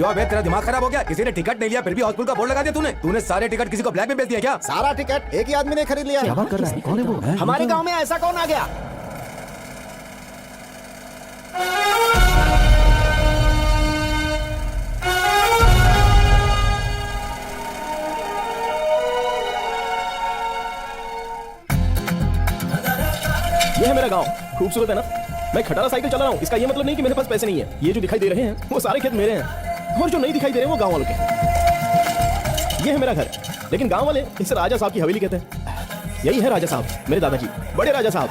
क्यों बे, तेरा दिमाग खराब हो गया? किसी ने टिकट नहीं लिया फिर भी हाउसफुल का बोर्ड लगा दिया तूने सारे टिकट किसी को ब्लैक में बेच दिया क्या? सारा टिकट एक ही आदमी ने खरीद लिया। क्या बात कर रहा है? कौन है वो? हमारे गांव में ऐसा कौन आ गया? ये है मेरा गांव, खूबसूरत है ना? मैं खटारा साइकिल चला रहा हूँ, इसका ये मतलब नहीं कि मेरे पास पैसे नहीं है। ये जो दिखाई दे रहे हैं वो सारे खेत मेरे हैं, और जो नहीं दिखाई दे रहे हैं वो गांव वालों के। ये है मेरा घर, लेकिन गांव वाले इसे राजा साहब की हवेली कहते हैं। यही है राजा साहब, मेरे दादाजी, बड़े राजा साहब।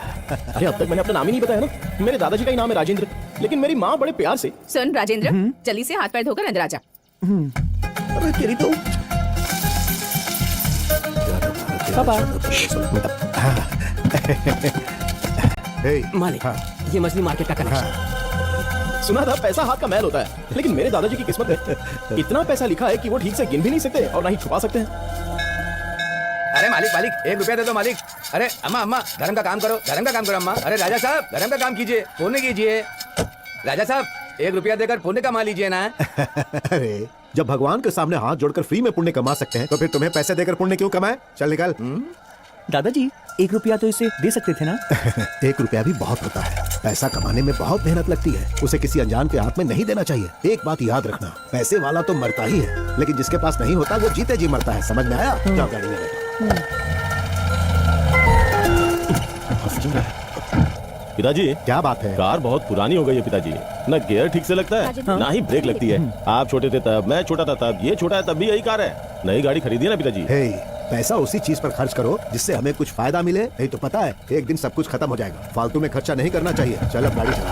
अरे अब तक मैंने अपना नाम ही नहीं बताया ना। मेरे दादाजी का ही नाम है राजेंद्र, लेकिन मेरी माँ बड़े प्यार से। सुन राजेंद्र, जल्दी से हाथ पैर धोकर अंदर आ जा। अरे तेरी तो पापा। मालिक, ये मछली मार्केट का कनेक्शन। सुना था पैसा हाथ का मैल होता है, लेकिन मेरे दादाजी की किस्मत में इतना पैसा लिखा है कि वो ठीक से गिन भी नहीं सकते और ना ही छुपा सकते हैं। अरे मालिक 1 रुपया दे दो मालिक। अरे अम्मा धर्म का काम करो अम्मा। अरे राजा साहब धर्म का काम कीजिए, पुण्य कीजिए। राजा साहब 1 रुपया देकर पुण्य कमा लीजिए ना। अरे जब भगवान के सामने हाथ जोड़कर फ्री में पुण्य कमा सकते हैं तो फिर तुम्हें पैसे देकर पुण्य क्यों कमाए? चल निकल। दादाजी 1 रुपया तो इसे दे सकते थे ना? 1 रुपया भी बहुत होता है। पैसा कमाने में बहुत मेहनत लगती है, उसे किसी अनजान के हाथ में नहीं देना चाहिए। एक बात याद रखना, पैसे वाला तो मरता ही है, लेकिन जिसके पास नहीं होता वो जीते जी मरता है। समझ में आया? जाओ गाड़ी में बैठो। पिताजी क्या बात है? कार बहुत पुरानी हो गई है पिताजी, न गियर ठीक से लगता है ना ही ब्रेक लगती है। आप छोटे थे तब, मैं छोटा था तब, ये छोटा है तब भी यही कार है। नई गाड़ी खरीदी है ना पिताजी। हे, पैसा उसी चीज पर खर्च करो जिससे हमें कुछ फायदा मिले, नहीं तो पता है एक दिन सब कुछ खत्म हो जाएगा। फालतू में खर्चा नहीं करना चाहिए। चल अब गाड़ी चला।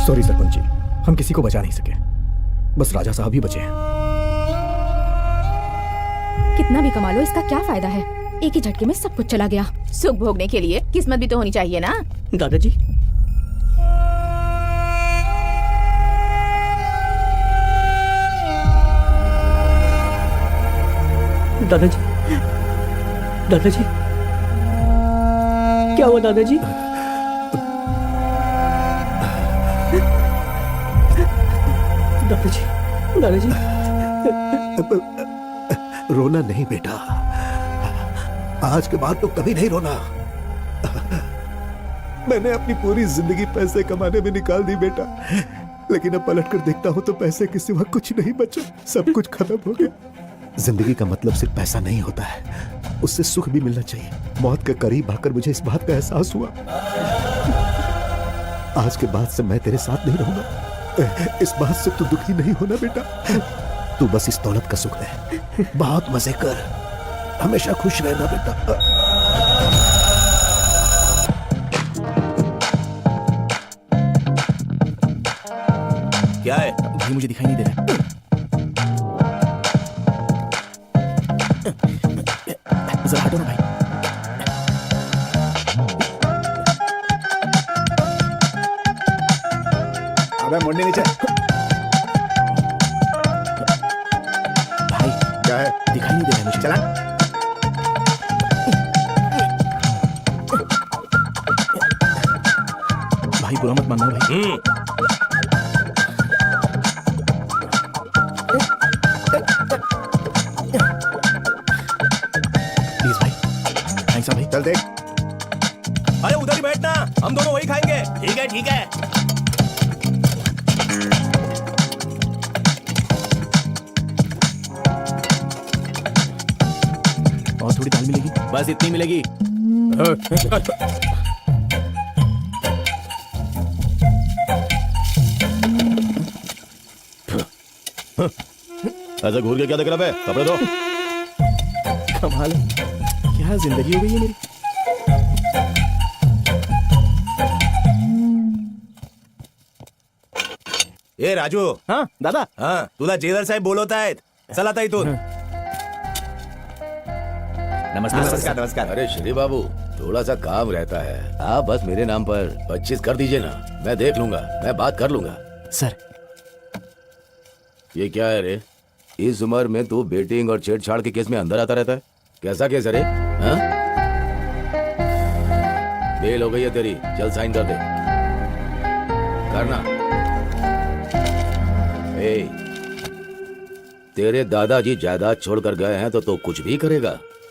सॉरी सरपंच जी, हम किसी को बचा नहीं सके, बस राजा साहब ही बचे हैं। कितना भी कमा लो इसका क्या फायदा है? एक ही झटके में सब कुछ चला गया। सुख भोगने के लिए किस्मत भी तो होनी चाहिए ना। दादाजी दादाजी दादाजी क्या हुआ दादाजी? दादाजी दादाजी रोना नहीं बेटा, आज के बाद तो कभी नहीं रोना। मैंने अपनी पूरी जिंदगी पैसे कमाने में निकाल दी बेटा, लेकिन अब पलट कर देखता हूं तो पैसे के सिवा कुछ नहीं बचा। सब कुछ खत्म हो गया। जिंदगी का मतलब सिर्फ पैसा नहीं होता है, उससे सुख भी मिलना चाहिए। मौत के करीब आकर मुझे इस बात का एहसास हुआ। आज के बाद से मैं तेरे साथ नहीं रहूंगा। इस बात से तू दुखी नहीं होना बेटा। तू बस इस दौलत का सुख ले, बहुत मजे कर, हमेशा खुश रहना बेटा। क्या है भाई मुझे दिखाई नहीं दे रहा। जरा हटो ना भाई। अबे मुंडी नीचे। भाई क्या है? दिखाई नहीं दे रहा मुझे। चला। भाई बुरा मत मानना भाई। प्लीज भाई, थैंक्स भाई। चल देख। अरे उधर ही बैठना, हम दोनों वही खाएंगे। ठीक है ठीक है। और थोड़ी दाल मिलेगी? बस इतनी मिलेगी। ऐसा घूर के क्या देख रहा है? कपड़े दो। कमाल है, क्या जिंदगी हो गई है मेरी। ए राजू। हाँ दादा। हाँ तुला जेलर साहेब बोलवत आहेत, चला आता इथून। नमस्कार। नमस्कार। अरे श्री बाबू, थोड़ा सा काम रहता है, आप बस मेरे नाम पर 25 कर दीजिए ना, मैं देख लूंगा, मैं बात कर लूंगा। सर ये क्या है रे? इस उम्र में तू बेटिंग और छेड़छाड़ के केस में अंदर आता रहता है? कैसा केस है रे? हाँ? बेल हो गई है तेरी, चल साइन कर दे। करना। ए, तेरे दादाजी जायदाद छोड़कर गए हैं तो तू कुछ भी करेगा,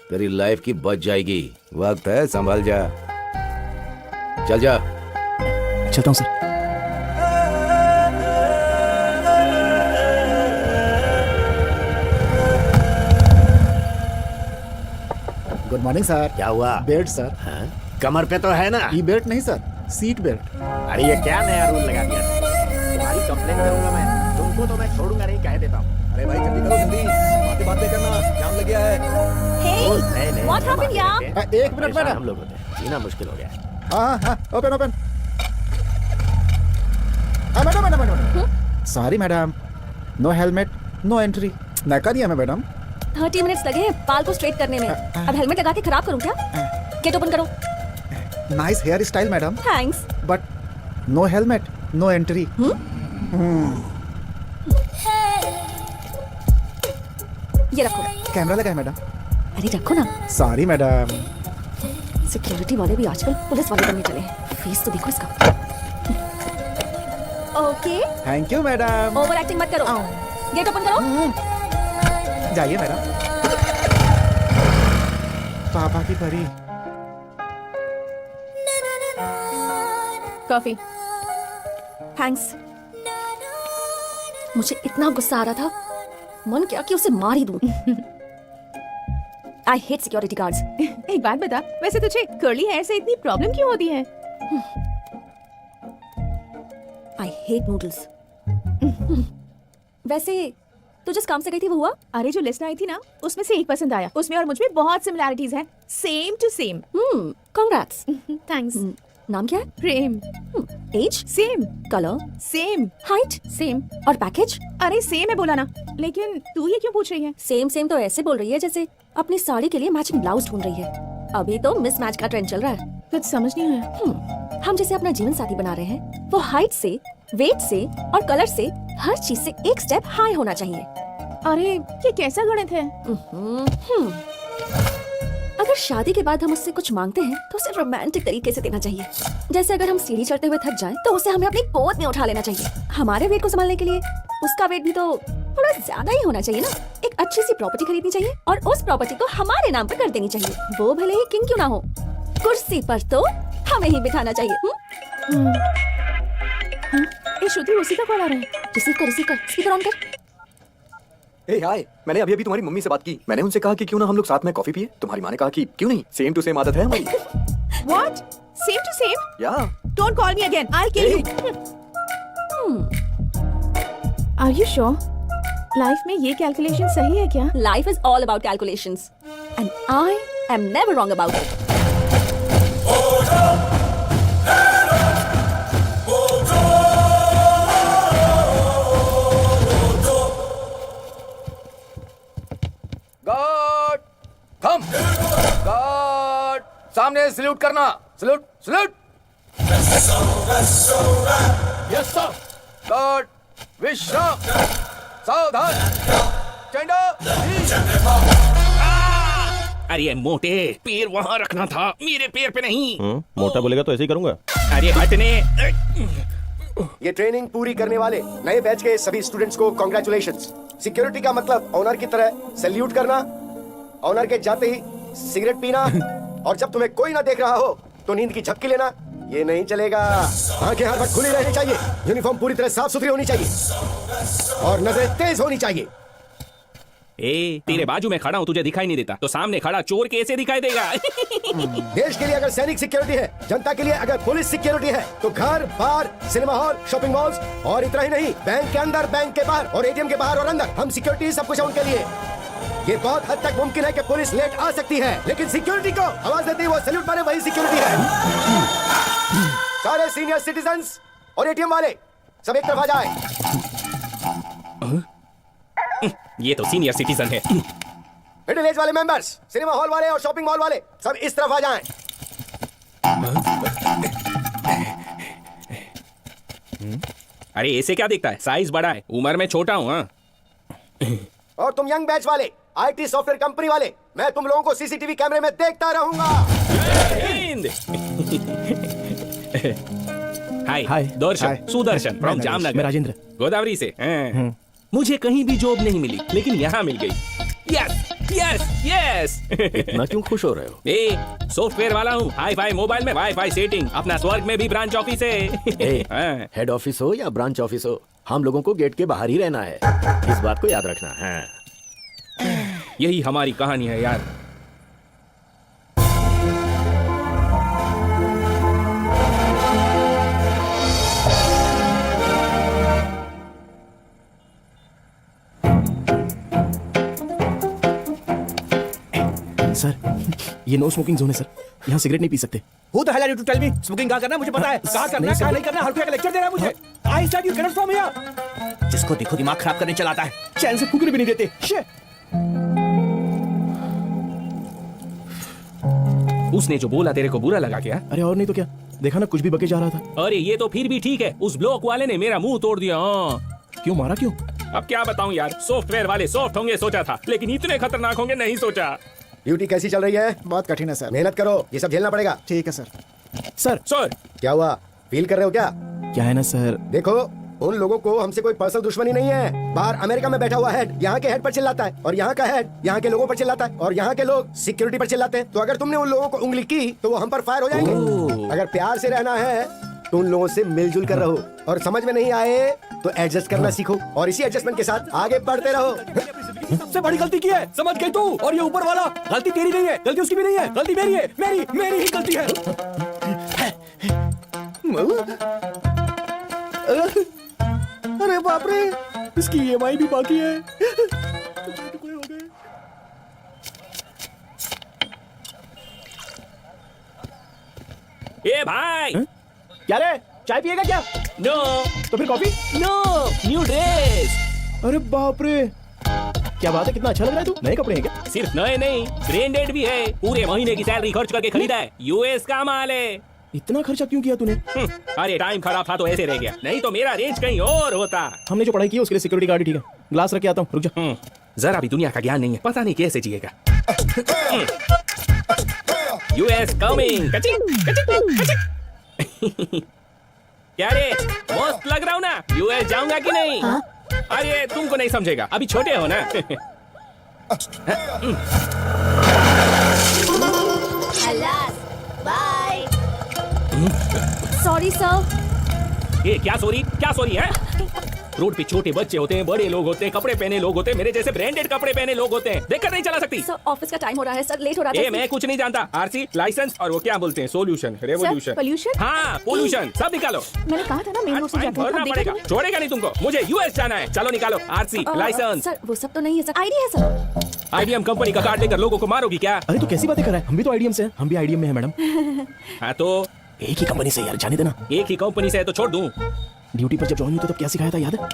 तेरी लाइफ की बच जाएगी। वक्त है, संभल जा। चल जा। चलता हूँ सर। Good morning sir. क्या हुआ? Belt sir. हाँ? कमर पे तो है ना? ई बेल्ट नहीं सर, सीट बेल्ट। अरे ये क्या नया रूल लगा दिया? तुम्हारी कंप्लेन करूंगा मैं, तुमको तो मैं छोड़ूंगा नहीं, कह देता हूँ। अरे भाई जल्दी करो, जल्दी बातें करना, जाम लग गया है। नहीं, what happened, यार? एक मिनट मैडम। हम लोग होते हैं, जीना मुश्किल हो गया है। हाँ, open open. Madam. Sorry madam, no helmet, no entry. नका दिया मैं मैडम। 30 मिनट्स लगे हैं बाल को स्ट्रेट करने में। अब हेलमेट लगा के खराब करूं क्या? गेट ओपन करो। Nice hairstyle madam, thanks. But no helmet, no entry. ये रखो। कैमरा लगा है मैडम। अरे रखो ना। Sorry madam. सिक्योरिटी वाले भी आजकल पुलिस वाले बनने चले हैं। फेस तो देखो इसका। Okay, thank you madam. Over acting मत करो। गेट ओपन करो। जाइए मैडम। पापा की परी। कॉफी। थैंक्स। मुझे इतना गुस्सा आ रहा था, मन किया कि उसे मार ही दूं। I hate security guards. एक बात बता, वैसे तुझे कर्ली हेयर से इतनी प्रॉब्लम क्यों होती है? I hate noodles. वैसे तू जिस काम से गई थी वो हुआ? अरे जो लिस्ट आई थी ना, उसमें से एक पसंद आया। उसमें और मुझ में बहुत सिमिलैरिटीज हैं, same to same. Congrats. Thanks. नाम क्या है? Prem. Age? Same. Colour? Same. Height? Same. और पैकेज? अरे सेम है बोला ना। लेकिन तू ये क्यों पूछ रही है? सेम सेम तो ऐसे बोल रही है जैसे अपनी साड़ी के लिए मैचिंग ब्लाउज ढूंढ रही है। अभी तो मिसमैच का ट्रेंड चल रहा है। कुछ समझ नहीं आया। हम जिसे अपना जीवन साथी बना रहे हैं, वो हाइट से, वेट से और कलर से, हर चीज से एक स्टेप हाई होना चाहिए। अरे ये कैसा गणित है? अगर शादी के बाद हम उससे कुछ मांगते हैं तो उसे रोमांटिक तरीके से देना चाहिए। जैसे अगर हम सीढ़ी चढ़ते हुए थक जाएं, तो उसे हमें अपनी गोद में उठा लेना चाहिए। हमारे वेट को संभालने के लिए उसका वेट भी तो थोड़ा ज्यादा ही होना चाहिए ना। एक अच्छी सी प्रॉपर्टी खरीदनी चाहिए और उस प्रॉपर्टी को हमारे नाम पर कर देनी चाहिए। वो भले ही किंग क्यों ना हो, कुर्सी पर तो हमें ही बिठाना चाहिए। ये श्रुति उसी का कॉल आ रहा है। रिसीव कर, स्पीकर ऑन कर। ए हाय, मैंने अभी तुम्हारी मम्मी से बात की। मैंने उनसे कहा कि क्यों ना हम लोग साथ में कॉफी पिए। तुम्हारी माँ ने कहा कि क्यों नहीं, सेम टू सेम आदत है हमारी। What? Same to same? या Don't call me again. I'll kill you. Are you sure? Life में ये कैलकुलेशन सही है क्या? Life is all about calculations, and I am never wrong about it. Guard come. Guard सामने salute करना। Salute salute. Yes sir. Guard विश्राम। सावधान। झंडा। अरे मोटे, पैर वहाँ रखना था, मेरे पैर पे नहीं। मोटा बोलेगा तो ऐसे ही करूंगा। अरे हटने। ये ट्रेनिंग पूरी करने वाले नए बैच के सभी स्टूडेंट्स को कांग्रेचुलेशंस। सिक्योरिटी का मतलब ऑनर की तरह सैल्यूट करना, ऑनर के जाते ही सिगरेट पीना, और जब तुम्हें कोई ना देख रहा हो तो नींद की झपकी लेना, ये नहीं चलेगा। आंखें हर वक्त खुली रहनी चाहिए, यूनिफॉर्म पूरी तरह साफ सुथरी होनी चाहिए और नजरें तेज होनी चाहिए। ए, तेरे बाजू में खड़ा हूँ, तुझे दिखाई नहीं देता, तो सामने खड़ा चोर कैसे दिखाई देगा? देश के लिए अगर सैनिक सिक्योरिटी है, जनता के लिए अगर पुलिस सिक्योरिटी है, तो घर, बार, सिनेमा हॉल, शॉपिंग मॉल्स और इतना ही नहीं, बैंक के अंदर, बैंक के बाहर और एटीएम के बाहर और अंदर, हम सिक्योरिटी सब कुछ है उनके लिए। ये बहुत हद तक मुमकिन है कि पुलिस लेट आ सकती है, लेकिन सिक्योरिटी को आवाज देती वो सैल्यूट मारे, वही सिक्योरिटी है। सारे सीनियर सिटीजन्स और एटीएम वाले सब एक तरफ आ जाए। ये तो सीनियर सिटीजन है। मिडिल एज वाले मेंबर्स, सिनेमा हॉल वाले और शॉपिंग मॉल वाले सब इस तरफ आ जाएं। अरे ऐसे क्या दिखता है, साइज बड़ा है, उम्र में छोटा हूँ। हाँ, और तुम यंग बैच वाले, आईटी सॉफ्टवेयर कंपनी वाले मैं तुम लोगों को सीसीटीवी कैमरे में देखता रहूंगा। हिंद हाय हाय। दर्शन हाय। सुदर्शन फ्रॉम मैं जामनगर राजेंद्र। गोदावरी से मुझे कहीं भी जॉब नहीं मिली लेकिन यहाँ मिल गई। यस यस यस इतना क्यों खुश हो रहे हो? ए सॉफ्टवेयर वाला हूँ, हाई फाई मोबाइल में वाई फाई सेटिंग, अपना स्वर्ग में भी ब्रांच ऑफिस है। हाँ। हेड ऑफिस हो या ब्रांच ऑफिस हो, हम लोगों को गेट के बाहर ही रहना है, इस बात को याद रखना है। यही हमारी कहानी है यार। सर ये नो स्मोकिंग जोन है सर, यहाँ सिगरेट नहीं पी सकते। Who the hell are you to tell me? Smoking कहाँ करना है मुझे पता है। कहाँ करना है, कहाँ नहीं करना है, हर कोई लेक्चर दे रहा है मुझे। I said you cannot from here। जिसको देखो दिमाग खराब करने चलाता है, चैन से फूकने भी नहीं देते। Shit। उसने जो बोला तेरे को बुरा लगा क्या? अरे और नहीं तो क्या, देखा ना कुछ भी बके जा रहा था। अरे ये तो फिर भी ठीक है, उस ब्लॉक वाले ने मेरा मुंह तोड़ दिया। क्यों मारा क्यों? अब क्या बताऊं यार, सॉफ्टवेयर वाले सॉफ्ट होंगे सोचा था, लेकिन इतने खतरनाक होंगे नहीं सोचा। ड्यूटी कैसी चल रही है? बहुत कठिन है सर। मेहनत करो, ये सब झेलना पड़ेगा। ठीक है सर। सर सर क्या हुआ, फील कर रहे हो क्या? क्या है ना सर, देखो उन लोगों को हमसे कोई पर्सनल दुश्मनी नहीं है। बाहर अमेरिका में बैठा हुआ हेड यहाँ के हेड पर चिल्लाता है, और यहाँ का हेड यहाँ के लोगों पर चिल्लाता है, और यहाँ के लोग सिक्योरिटी पर चिल्लाते हैं। तो अगर तुमने उन लोगों को उंगली की तो वो हम पर फायर हो जाएंगे। अगर प्यार से रहना है तो उन लोगों से मिलजुल कर रहो, और समझ में नहीं आए तो एडजस्ट करना सीखो, और इसी एडजस्टमेंट के साथ आगे बढ़ते रहो। सबसे बड़ी गलती की है, समझ गई तू? और ये ऊपर वाला, गलती तेरी नहीं है, गलती उसकी भी नहीं है, गलती मेरी है, मेरी ही गलती है। अरे बाप रे, इसकी EMI भी बाकी है। ए भाई क्या रे, चाय पिएगा क्या? नो तो फिर कॉफी? No new dress. अरे बाप रे, क्या बात है, कितना अच्छा लग रहा है तू। नए कपड़े हैं क्या? सिर्फ नए नहीं, ब्रांडेड भी है, पूरे महीने की सैलरी खर्च करके खरीदा है, यूएस का माल है। इतना खर्चा क्यों किया तूने? अरे टाइम खराब था तो ऐसे रह गया, नहीं तो मेरा रेंज कहीं और होता। हमने जो पढ़ाई की है उसके लिए सिक्योरिटी गार्ड ही ठीक है। ग्लास रख के आता हूँ, रुक जा। जरा भी दुनिया का ज्ञान नहीं है, पता नहीं कैसे जिएगा। US coming. क्या रे, मस्त लग रहा हूँ ना? यूएस जाऊंगा कि नहीं? अरे तुमको नहीं समझेगा, अभी छोटे हो ना। बाय। Sorry sir. ये क्या सॉरी है? रोड पे छोटे बच्चे होते हैं, बड़े लोग होते हैं, कपड़े पहने लोग होते हैं, मेरे जैसे ब्रांडेड कपड़े पहने लोग होते हैं, देखकर नहीं चला सकती। सर ऑफिस का टाइम हो रहा है सर, लेट हो रहा ए था। मैं कुछ नहीं जानता। आरसी, लाइसेंस और वो क्या बोलते हैं, सोल्यूशन, रेवोल्यूशन। pollution? हाँ पोल्यूशन, सब निकालो। मैंने कहा था ना मेन रोड से जाकर भरना देखा पड़ेगा, तुमने? छोड़ेगा नहीं तुमको। मुझे यूएस जाना है, चलो निकालो आरसी, लाइसेंस। सर वो सब तो नहीं है सर, आईडी है सर। आईडीएम कंपनी का कार्ड लेकर लोगों को मारोगी क्या? अरे तू कैसी बातें कर रहा है, हम भी तो आईडीएम से हैं। हम भी आईडीएम में हैं मैडम। हाँ तो एक ही कंपनी से यार, जाने देना। एक ही कंपनी से है तो छोड़ दूं। ड्यूटी पर जब ज्वाइन हुआ तब क्या सिखाया था याद है?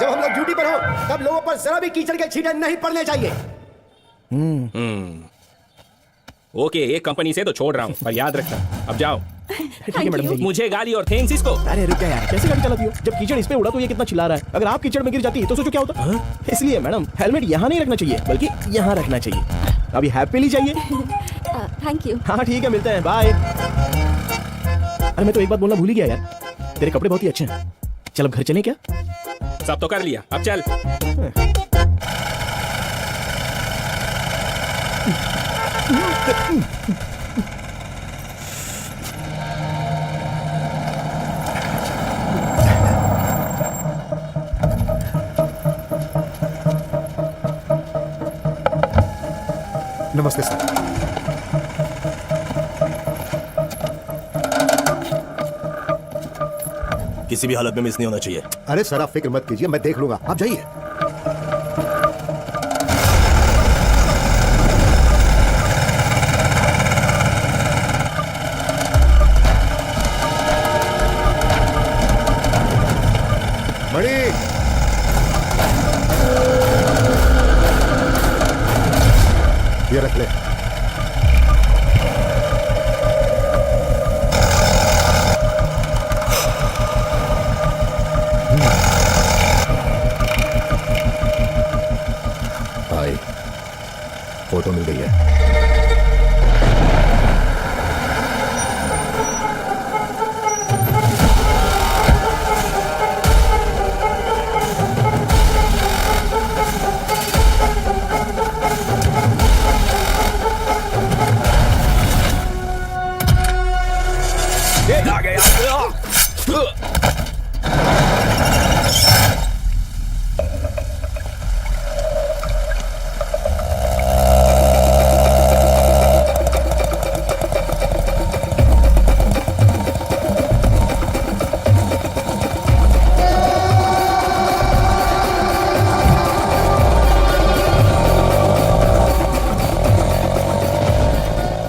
जब हम लोग ड्यूटी पर हो तब लोगों पर जरा भी कीचड़ के छींटे नहीं पड़ने चाहिए। ओके, एक कंपनी से तो छोड़ रहा हूँ, पर याद रखना। अब जाओ। ठीक है मैडम, जाइए। मुझे गाली और थैंक्स इसको। अरे रुक जा यार, कैसे गाड़ी चलाती हो? जब कीचड़ इस पे उड़ा तो ये कितना चिल्ला रहा है। अगर आप कीचड़ में गिर जाती तो सोचो क्या होता। इसलिए मैडम हेलमेट यहाँ नहीं रखना चाहिए, बल्कि यहाँ रखना चाहिए। अभी हैप्पीली चाहिए। Thank you. हाँ ठीक है, मिलते हैं, बाय। अरे मैं तो एक बात बोलना भूल ही गया यार, तेरे कपड़े बहुत ही अच्छे हैं। चल अब घर चलें क्या? सब तो कर लिया, अब चल। नमस्ते सर। किसी भी हालत में मिस नहीं होना चाहिए। अरे सर आप फिक्र मत कीजिए, मैं देख लूंगा, आप जाइए। मणि, ये रख ले। फोटो मिल गई है।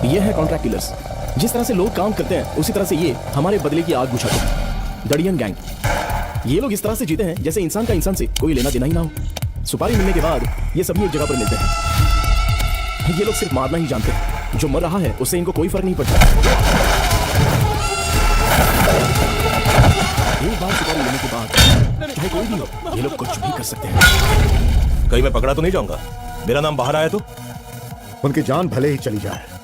ये है कॉन्ट्रैक्ट किलर्स। जिस तरह से लोग काम करते हैं उसी तरह से ये हमारे बदले की आग बुझाते हैं। दड़ियन गैंग। ये लोग इस तरह से जीते हैं जैसे इंसान का इंसान से कोई लेना देना ही ना हो। सुपारी मिलने के बाद ये सभी एक जगह पर मिलते हैं। ये लोग सिर्फ मारना ही जानते हैं। जो मर रहा है उससे इनको कोई फर्क नहीं पड़ता। एक बार सुपारी लेने के बाद चाहे कोई भी हो, ये लोग कुछ भी कर सकते हैं। कहीं मैं पकड़ा तो नहीं जाऊंगा? मेरा नाम बाहर आया तो? उनकी जान भले ही चली जाए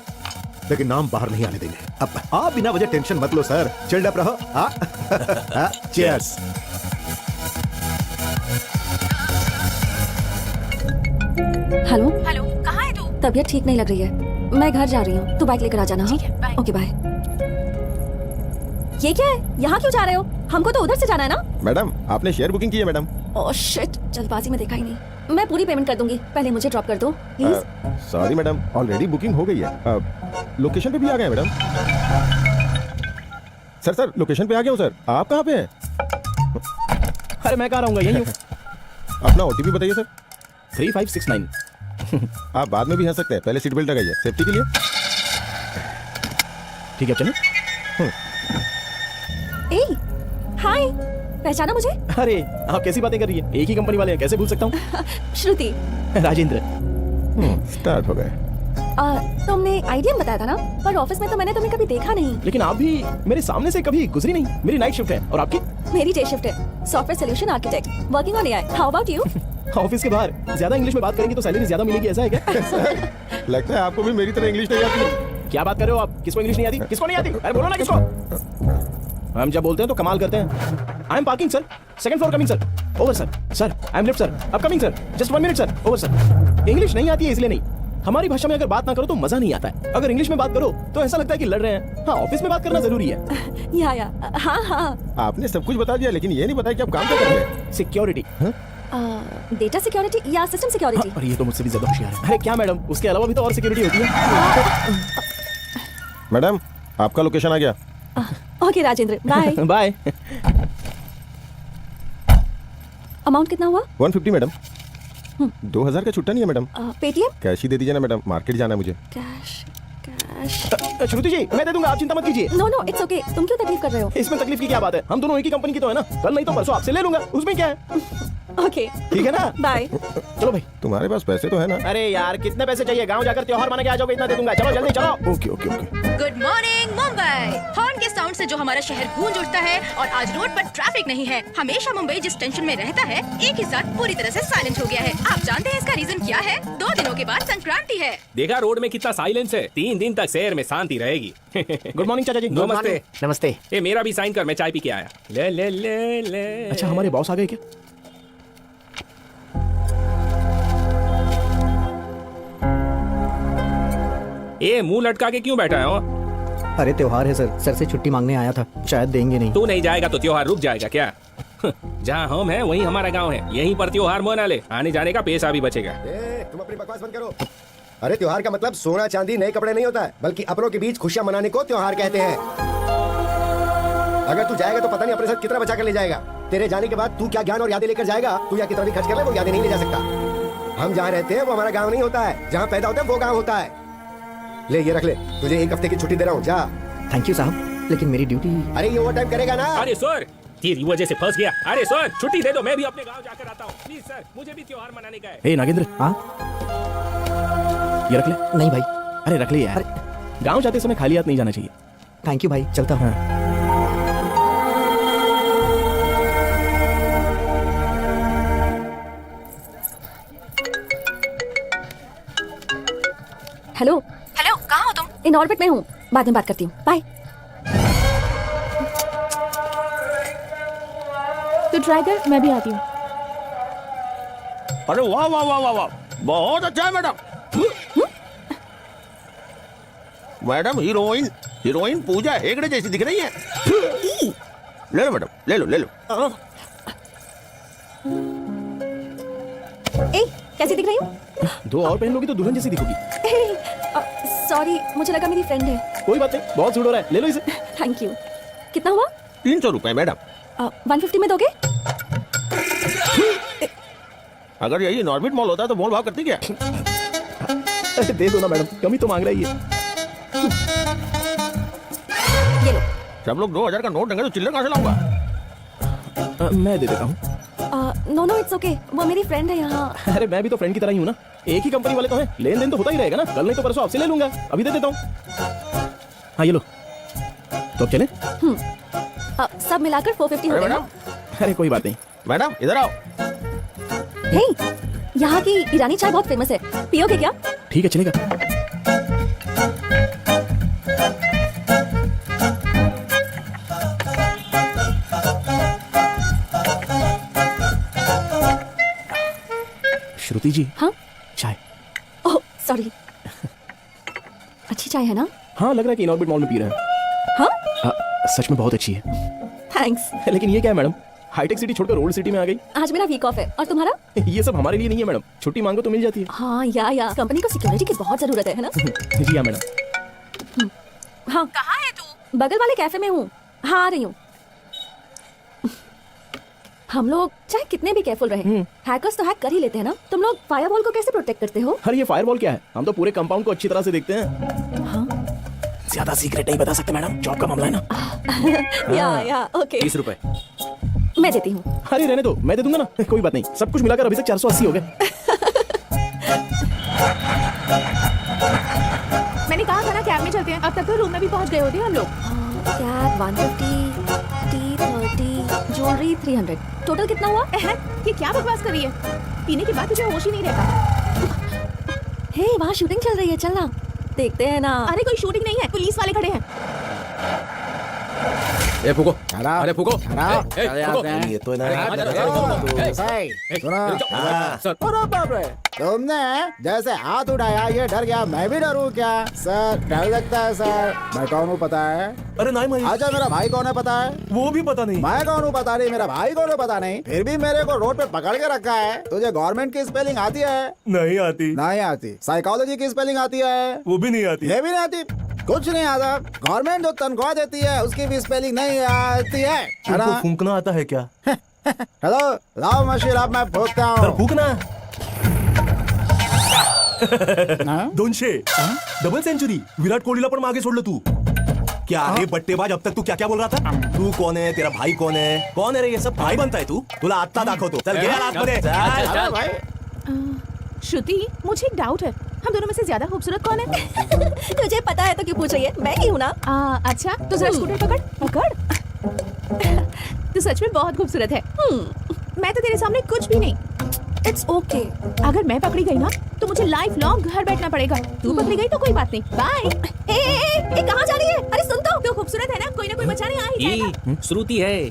लेकिन नाम बाहर नहीं आने देंगे। अब आप बिना वजह टेंशन मत लो सर, चिल्ड अप रहो। चीयर्स। हेलो, हेलो, कहाँ है तू? तबीयत ठीक नहीं लग रही है, मैं घर जा रही हूँ, तू बाइक लेकर आ जाना। हाँ, ठीक है, बाय। Okay bye. ये क्या है, यहाँ क्यों जा रहे हो? हमको तो उधर से जाना है ना। मैडम आपने शेयर बुकिंग की है मैडम। ओह शिट, जल्दबाजी में देखा ही नहीं। मैं पूरी पेमेंट कर दूंगी, पहले मुझे ड्रॉप कर दो please. Sorry madam, already booking हो गई है। लोकेशन पे भी आ गए मैडम। सर लोकेशन पे आ गया हूँ सर। आप कहाँ पे हैं? अरे मैं कहाँ रहूँगा, यहीं हूँ। अपना ओटीपी बताइए सर। 3569। आप बाद में भी हंस सकते हैं, पहले सीट बेल्ट लगाइए सेफ्टी के लिए। ठीक है चलो। ए हाय, पहचाना मुझे? अरे आप कैसी बातें कर रही है, एक ही कंपनी वाले हैं, कैसे भूल सकता हूँ। श्रुति। राजेंद्र। स्टार्ट हो गए। तुमने आईडियम बताया था ना, पर ऑफिस में तो मैंने तुम्हें कभी देखा नहीं। लेकिन आप भी मेरे सामने से कभी गुजरी नहीं। मेरी नाइट शिफ्ट है और आपकी? मेरी डे शिफ्ट है, software solution architect, working on AI. How about you? Office के बाहर ज्यादा इंग्लिश में बात करेंगे तो सैलरी ज्यादा मिलेगी, ऐसा है क्या? लगता है आपको भी मेरी तरह इंग्लिश नहीं आती। क्या बात कर रहे हो आप? किसको इंग्लिश नहीं आती? किसको नहीं आती? अरे बोलो ना किसको। हम जब बोलते हैं तो कमाल करते हैं। I am parking sir, second floor coming sir. Over sir I am lift sir, अब coming sir, just 1 minute sir. Over sir. English नहीं आती है इसलिए नहीं, हमारी भाषा में अगर बात ना करो तो मजा नहीं आता है। अगर इंग्लिश में बात करो तो ऐसा लगता है कि लड़ रहे हैं। हाँ, ऑफिस में बात करना जरूरी है। या हाँ। आपने सब कुछ बता दिया लेकिन ये नहीं बताया कि आप काम क्या कर रहे हैं। सिक्योरिटी। डेटा सिक्योरिटी या सिस्टम सिक्योरिटी? और ये तो मुझसे भी ज्यादा होशियार है। अरे क्या मैडम, उसके अलावा भी तो और सिक्योरिटी होती है। मैडम आपका लोकेशन आ गया। Okay Rajendra, bye. Bye. Amount कितना हुआ? 150 मैडम। 2000 का छुट्टा नहीं है मैडम। पेटीएम? कैश ही दे दीजिए ना मैडम, मार्केट जाना है मुझे। कैश। श्रुति जी मैं दे दूंगा, आप चिंता मत कीजिए। नो इट्स ओके, तुम क्यों तकलीफ कर रहे हो? इसमें तकलीफ की क्या बात है, हम दोनों एक ही कंपनी की तो है ना। कल नहीं तो परसों आपसे ले लूंगा, उसमें क्या है। ओके ठीक है ना। बाय। चलो भाई, तुम्हारे पास पैसे तो है ना? अरे यार कितने पैसे चाहिए? गांव जाकर त्योहार मना के आ जाओगे, इतना दे दूंगा। चलो जल्दी चलो। Okay. Good morning Mumbai. Horn के साउंड से जो हमारा शहर गूंज उठता है और आज रोड पर ट्रैफिक नहीं है। हमेशा मुंबई जिस टेंशन में रहता है एक ही साथ पूरी तरह से साइलेंट हो गया है। आप जानते हैं इसका रीजन क्या है? 2 दिनों के बाद संक्रांति है। देखा रोड में कितना साइलेंस है। 3 दिन तक शहर में शांति रहेगी। गुड मॉर्निंग चाचा जी। नमस्ते। नमस्ते। ये मेरा भी साइन कर, मैं चाय पी के आया। ले। अच्छा हमारे बॉस आ गए क्या? ये मुंह लटका के क्यों बैठा है हो? अरे त्योहार है सर से छुट्टी मांगने आया था, शायद देंगे नहीं। तू नहीं जाएगा तो त्योहार रुक जाएगा क्या? जहाँ हम हैं वहीं हमारा गांव है, यहीं पर त्योहार मना ले, आने जाने का पैसा भी बचेगा। तुम अपनी बकवास बंद करो। अरे त्योहार का मतलब सोना चांदी नए कपड़े नहीं होता है, बल्कि अपनों के बीच खुशियां मनाने को त्योहार कहते हैं। अगर तू जाएगा तो पता नहीं अपने साथ कितना बचा कर ले जाएगा। तेरे जाने के बाद तू क्या ज्ञान और यादें लेकर जाएगा? तू या कितना भी खर्च कर ले, वो यादें नहीं ले जा सकता। हम जहाँ रहते हैं वो हमारा गाँव नहीं होता है, जहाँ पैदा होता है वो गाँव होता है। ले ये रख ले, तुझे 1 हफ्ते की छुट्टी दे रहा हूँ, जा। थैंक यू साहब, लेकिन मेरी ड्यूटी। अरे ये ओवर टाइम करेगा ना? अरे सर तेरी वजह से फंस गया। अरे सर छुट्टी दे दो, मैं भी अपने गांव जाकर आता हूँ प्लीज सर, मुझे भी त्योहार मनाने का है। ए नागेंद्र। हाँ ये रख ले। नहीं भाई। अरे रख ले यार, गांव जाते समय खाली हाथ नहीं जाना चाहिए। थैंक यू भाई, चलता हूँ। हेलो हेलो, कहाँ हो तुम? इन ऑर्बिट में हूँ, बाद में बात करती हूँ, बाय। तो ट्राई कर, मैं भी आती हूँ। अरे वाह वाह वाह वाह वाह, बहुत अच्छा है madam. Madam heroine heroine Pooja Hegde जैसी दिख रही है। ले लो मैडम, ले लो ले लो। ए, कैसी दिख रही हूँ? 2 और पहन लोगी तो दुल्हन जैसी दिखोगी। सॉरी, मुझे लगा मेरी फ्रेंड है। कोई बात नहीं, बहुत सूट हो रहा है, ले लो इसे। Thank you. कितना हुआ? 300 रुपए मैडम। 150 में दोगे? अगर यही नॉर्बिट मॉल होता तो मोल भाव करती क्या? अरे दे दो ना मैडम, कमी तो मांग रही है। ये लो। सब लोग 2000 का नोट देंगे तो चिल्लर कहाँ से लाऊंगा? मैं दे देता हूँ। नो नो, इट्स ओके, वो मेरी फ्रेंड है यहाँ। अरे मैं भी तो फ्रेंड की तरह ही हूँ ना, एक ही कंपनी वाले तो हैं, लेन देन तो होता ही रहेगा ना। कल नहीं तो परसों आपसे ले लूंगा, अभी दे देता हूँ। हाँ ये लो। तो अब चले? सब मिलाकर 450 हो गए ना? अरे कोई बात नहीं। मैडम इधर आओ। हे, यहाँ की ईरानी चाय बहुत फेमस है, पियोगे क्या? ठीक है चलेगा। श्रुति जी। हाँ? चाय। Oh sorry. अच्छी चाय है ना? हाँ लग रहा है कि इनऑर्बिट मॉल में पी रहे हैं। हाँ? सच में बहुत अच्छी है। थैंक्स। लेकिन ये क्या है मैडम, हाईटेक सिटी छोड़कर ओल्ड सिटी में आ गई। आज मेरा वीक ऑफ है, और तुम्हारा? ये सब हमारे लिए नहीं है मैडम, छुट्टी मांगो तो मिल जाती है। हाँ या कंपनी को सिक्योरिटी की बहुत जरूरत है ना? जी हाँ मैडम। हाँ। कहाँ है तू? बगल वाले कैफे में हूँ। हाँ आ रही हूँ। हम लोग चाहे कितने भी केयरफुल रहे, हैकर्स तो हैक कर ही लेते हैं ना। तुम लोग फायरवॉल को कैसे प्रोटेक्ट करते हो? अरे ये फायरवॉल क्या है, हम तो पूरे कंपाउंड को अच्छी तरह से देखते हैं। हाँ? ज्यादा सीक्रेट नहीं बता सकते मैडम, जॉब का मामला है ना। या ओके। 30 रुपए। मैं देती हूँ। अरे रहने दो, मैं दे दूंगा ना, कोई बात नहीं। सब कुछ मिलाकर अभी तक 480 हो गए। मैंने कहा था ना कैब में चलते हैं, अब तक तो रूम में भी पहुंच गए होते हैं हम लोग। कैब 150, टी 30, ज्वेलरी 300, टोटल कितना हुआ? ये क्या बकवास कर रही है? पीने के बाद तुझे होश ही नहीं रहता। हे, वहाँ शूटिंग चल रही है, चलना देखते हैं ना। अरे कोई शूटिंग नहीं है, पुलिस वाले खड़े हैं। ए फूको, अरे फूको। ये तो तुमने जैसे हाथ उठाया ये डर गया, मैं भी डरूं क्या? सर डर लगता है सर। मैं कौन हूँ पता है? अरे नहीं भाई। अच्छा मेरा भाई कौन है पता है? वो भी पता नहीं। मैं कौन हूँ पता नहीं, मेरा भाई कौन है पता नहीं, फिर भी मेरे को रोड पे पकड़ के रखा है। तुझे गवर्नमेंट की स्पेलिंग आती है? नहीं आती। नहीं आती। साइकोलॉजी की स्पेलिंग आती है? वो भी नहीं आती। ये भी नहीं आती। कुछ नहीं आता। गवर्नमेंट जो तनख्वाह देती है उसकी भी स्पेलिंग नहीं आती है। तुमको फूंकना आता है क्या? हेलो, लाओ मशीन, अब मैं फूंकता हूँ। फूंकना। 200 डबल सेंचुरी, विराट कोहलीला पण मागे सोडलं तू। क्या रे बट्टेबाज, अब तक तू क्या क्या बोल रहा था? तू कौन है, तेरा भाई कौन है? कौन है रे ये सब? भाई बनता है तू? तुला आत्ता दाखवतो। चल घे आतमध्ये। अरे भाई श्रुति, मुझे एक डाउट है, हम दोनों में से ज्यादा खूबसूरत कौन है? तुझे पता है तो क्यों पूछ रही है? मैं ही हूँ ना। अच्छा तो जरा स्कूटर पकड़। तू सच में बहुत खूबसूरत है। मैं तो तेरे सामने कुछ भी नहीं। It's okay. अगर मैं पकड़ी गई ना तो मुझे लाइफ लॉन्ग घर बैठना पड़ेगा। तू पकड़ी गई तो कोई बात नहीं, बाय। कहाँ जा रही है? अरे सुन तो। तू खूबसूरत है ना, कोई ना कोई बचाने आ ही जाएगा। श्रुति है।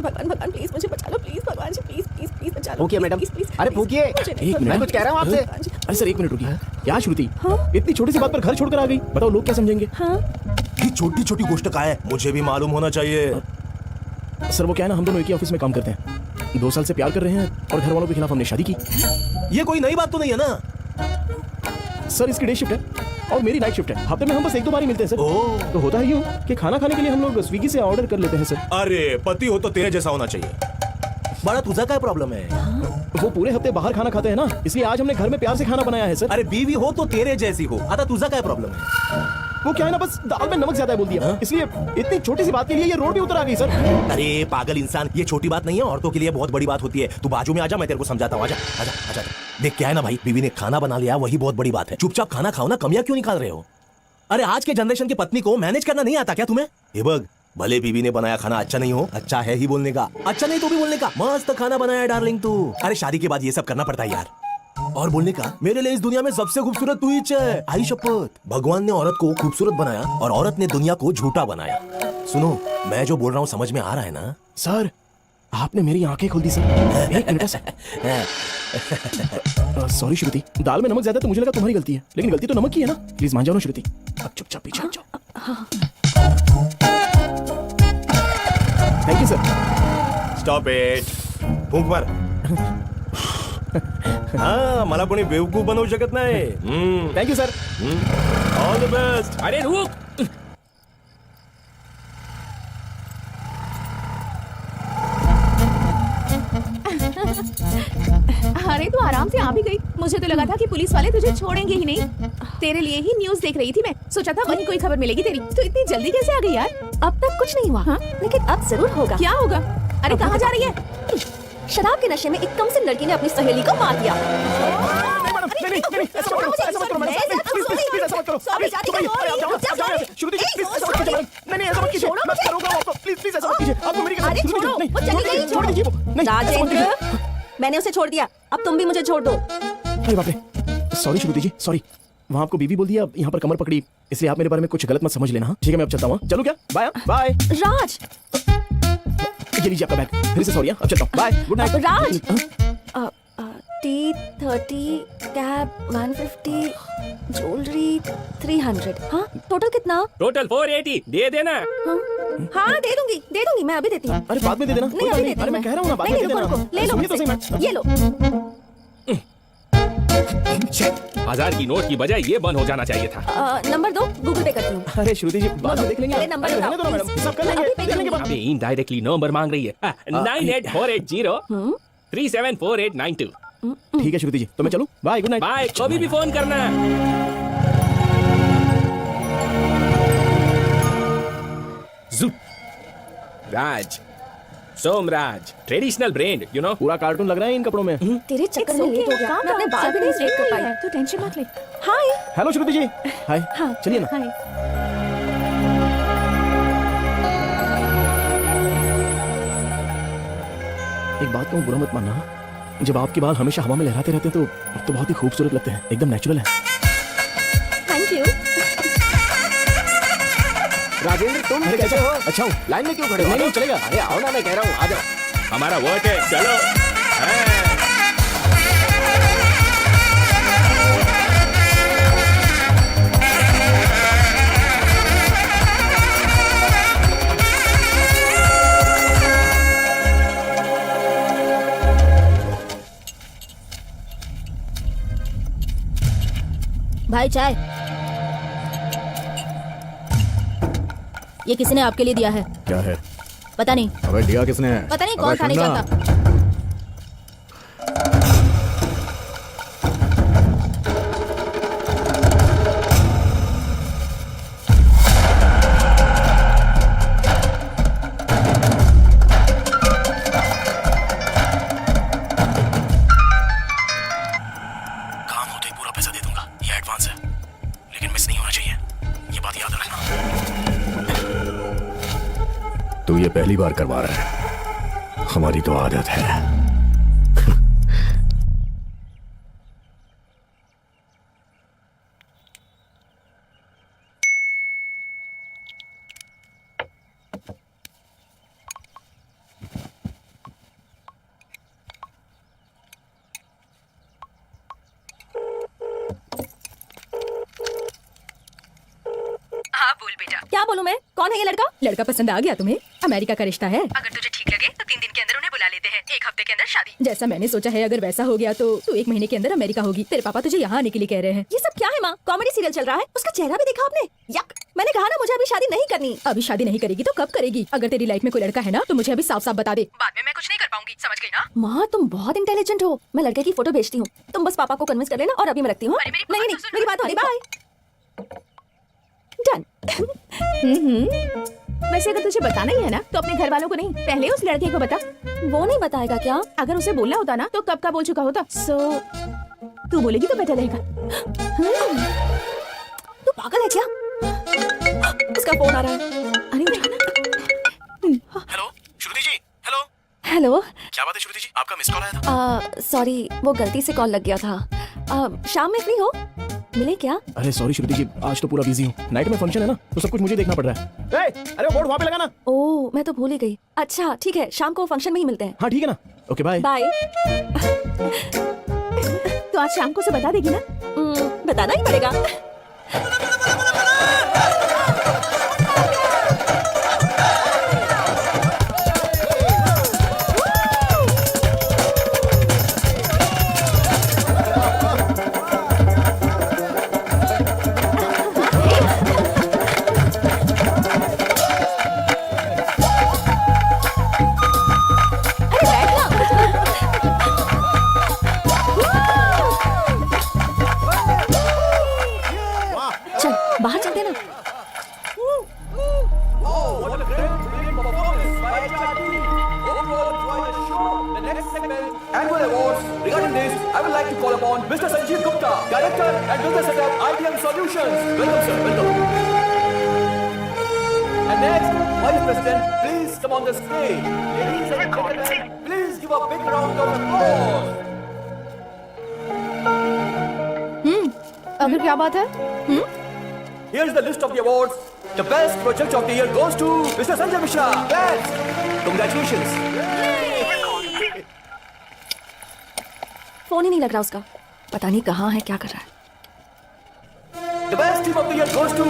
भगवान भगवान प्लीज मुझे बचा लो, प्लीज भगवान जी, प्लीज प्लीज प्लीज बचा लो। फूकिए मैडम। अरे फूकिए। एक मिनट, मैं कुछ कह रहा हूँ आपसे। अरे सर एक मिनट रुकिए। क्या श्रुति, इतनी छोटी सी बात पर घर छोड़कर आ गई? बताओ लोग क्या समझेंगे? ये छोटी छोटी गोष्ट का है, मुझे भी मालूम होना चाहिए। सर वो क्या है ना, हम दोनों एक ही ऑफिस में काम करते हैं, 2 साल से प्यार कर रहे हैं और घर वालों के खिलाफ हमने शादी की। ये कोई नई बात तो नहीं है ना? सर इसकी डे शिफ्ट है और मेरी नाइट शिफ्ट है। हफ्ते में हम बस 1-2 बार ही मिलते हैं सर। तो होता है यूं कि खाना खाने के लिए हम लोग स्विगी से ऑर्डर कर लेते हैं सर। अरे पति हो तो तेरे जैसा होना चाहिए। बड़ा तुझा क्या प्रॉब्लम है? वो पूरे हफ्ते बाहर खाना खाते हैं ना, इसलिए आज हमने घर में प्यार से खाना बनाया है सर। अरे बीवी हो तो तेरे जैसी हो, आता तुझा क्या प्रॉब्लम है? वो क्या है ना, बस दाल में नमक ज्यादा बोल दिया, इसलिए इतनी छोटी सी बात के लिए ये रोड भी उतर आ गई सर। अरे पागल इंसान, ये छोटी बात नहीं है, औरतों के लिए बहुत बड़ी बात होती है। तू बाजू में आजा, मैं तेरे को समझाता हूँ। आजा आजा आजा। देख क्या है ना भाई, बीवी ने खाना बना लिया वही बहुत बड़ी बात है। चुपचाप खाना खाओ ना, कमियां क्यों निकाल रहे हो? अरे आज के जनरेशन की पत्नी को मैनेज करना नहीं आता क्या तुम्हें? ये बग, भले बीवी ने बनाया खाना अच्छा नहीं हो, अच्छा है ही बोलने का, अच्छा नहीं तो भी बोलने का। मस्त खाना बनाया डार्लिंग तू। अरे शादी के बाद ये सब करना पड़ता है यार। और बोलने का, मेरे लिए इस दुनिया में सबसे खूबसूरत तू ही है। आई शपथ, भगवान ने औरत को खूबसूरत बनाया और औरत ने दुनिया को झूठा बनाया। सुनो, मैं जो बोल रहा हूँ समझ में आ रहा है ना? सर आपने मेरी आंखें खोल दी सर। एक मिनट सॉरी श्रुति, दाल में नमक ज्यादा तो मुझे लगा तुम्हारी गलती है, लेकिन गलती तो नमक की है ना। प्लीज मान जाओ ना श्रुति। अब चुपचाप पीछे हट जाओ। Thank you sir. Stop it, फूंक मार। हाँ, मला कोणी बेवकूफ बनवू शकत नाही। Thank you sir. All the best. अरे रुक, अरे तू आराम से आ भी गई। मुझे तो लगा था कि पुलिस वाले तुझे छोड़ेंगे ही नहीं। तेरे लिए ही न्यूज़ देख रही थी मैं, सोचा था वहीं कोई खबर मिलेगी तेरी। तो इतनी जल्दी कैसे आ गई यार? अब तक कुछ नहीं हुआ, लेकिन अब जरूर होगा। क्या होगा? अरे कहाँ जा रही है? शराब के नशे में एक कम से लड़की ने अपनी सहेली को मार दिया। राजेंद्र, मैंने उसे छोड़ दिया, अब तुम भी मुझे छोड़ दो। अरे बाप रे, सॉरी श्रुति जी, सॉरी। वहाँ आपको बीवी बोल दिया, यहाँ पर कमर पकड़ी, इसलिए आप मेरे बारे में कुछ गलत मत समझ लेना। हाँ ठीक है, मैं अब चलता हूँ। चलो क्या, बाय बाय। राज, ये लीजिए आपका बैग। फिर से सॉरी, अब चलता हूँ, बाय, गुड नाइट। राज, T30 कैब 150 ज्वेलरी 300। हाँ टोटल कितना? टोटल 480 दे देना। हाँ दे दूंगी, मैं अभी देती हूँ। अरे बाद में दे देना। नहीं अभी देती हूँ। अरे मैं कह रहा हूँ ना, बाद में नहीं, दे देना। रुको, ले लो सुनिए तो सही मुझसे। मैं। ये लो। 1000 की नोट की बजाय ये बंद हो जाना चाहिए था। नंबर दो, गूगल पे करती हूँ। अरे श्रुति जी, बाद में देख लेंगे। अरे नंबर रहने बताओ, दो ना मैडम, please। सब कर लेंगे, अभी पे देख लेंगे बाद। अबे इनडायरेक्टली नंबर मांग रही है। 98480 374892। ठीक है श्रुति जी, तो मैं चलूं? Bye, good night. बाय, कभी भी फोन करना। Raj, Somraj, traditional brand, you know. पूरा कार्टून लग रहा है इन कपड़ों में। तेरे चक्कर में लेट हो गया, मैं अपने बाल भी नहीं स्ट्रेट कर पाई। तू टेंशन मत ले। हाय। हेलो श्रुति जी। हाय। हाँ, चलिए ना। हाय। एक बात कहूँ, बुरा मत मानना, जब आपके बाल हमेशा हवा में लहराते रहते हैं तो बहुत ही खूबसूरत लगते हैं, एकदम नेचुरल है। Thank you. राजेंद्र तुम कैसे हो? अच्छा हूँ। लाइन में क्यों खड़े हो? नहीं चलेगा। अरे आओ ना, मैं कह रहा हूँ आ जाओ। हमारा वोट है, चलो। भाई चाय। ये किसी ने आपके लिए दिया है। क्या है? पता नहीं। अबे दिया किसने? पता नहीं कौन था, नहीं सुनना। जानता। काम होते ही पूरा पैसा दे दूंगा, ये एडवांस है, लेकिन मिस नहीं होना चाहिए, ये बात याद रखना। तू ये पहली बार करवा रहा है, हमारी तो आदत है। हाँ बोल बेटा। क्या बोलूं मैं? कौन है ये लड़का? लड़का पसंद आ गया तुम्हें? अमेरिका का रिश्ता है। अगर तुझे ठीक लगे तो 3 दिन के अंदर उन्हें बुला लेते हैं, 1 हफ्ते के अंदर शादी। जैसा मैंने सोचा है, अगर वैसा हो गया तो तू 1 महीने के अंदर अमेरिका होगी। तेरे पापा तुझे यहाँ आने के लिए कह रहे हैं। ये सब क्या है माँ? कॉमेडी सीरियल चल रहा है, उसका चेहरा भी देखा आपने? यक, मैंने कहा ना मुझे अभी शादी नहीं करनी। अभी शादी नहीं करेगी तो कब करेगी? अगर तेरी लाइफ में कोई लड़का है ना तो मुझे अभी साफ साफ बता दे। बाद में मैं कुछ नहीं कर पाऊंगी, समझ गई ना? माँ तुम बहुत इंटेलिजेंट हो। मैं लड़के की फोटो भेजती हूँ, तुम बस पापा को कन्विंस कर लेना और अभी मैं रखती हूँ। अरे मेरी नहीं बात तो सुन। मेरी बात हो रही। बाय। डन। वैसे अगर तुझे बताना ही है ना तो अपने घर वालों को नहीं, पहले उस लड़के को बता। वो नहीं बताएगा क्या? अगर उसे बोलना होता ना तो कब का बोल चुका होता। तू बोलेगी तो बेटर रहेगा। तू पागल है क्या? उसका फोन आ रहा है। अरे उठाना। हेलो श्रुति जी, हेलो। हेलो। क्या बात है श्रुति जी, आपका मिस कॉल आया था। सॉरी, वो गलती से कॉल लग गया था। शाम में फ्री हो, मिले क्या? अरे सॉरी श्रुति जी, आज तो पूरा बिजी हूँ। नाइट में फंक्शन है ना, तो सब कुछ मुझे देखना पड़ रहा है। अरे वो बोर्ड वहाँ पे लगाना। ओह, मैं तो भूल ही गई। अच्छा ठीक है, शाम को फंक्शन में ही मिलते हैं। हाँ ठीक है ना, ओके बाय। बाय। तो आज शाम को से बता देगी ना? बताना ही पड़ेगा। चल बाहर चलते ना। Annual awards. Regarding this, I would like to call upon Mr. Sanjeev Gupta, Director and Business Setup IBM Solutions. Welcome, sir. Welcome. And next, Vice President, please come on the stage. Ladies and gentlemen, please give a big round of applause. अगर क्या बात है? Here's the list of the awards. The best project of the year goes to Mr. Sanjay Mishra. Thanks. Congratulations. Phone ही नहीं लग रहा उसका, पता नहीं कहाँ है, क्या कर रहा है। The best team of the year goes to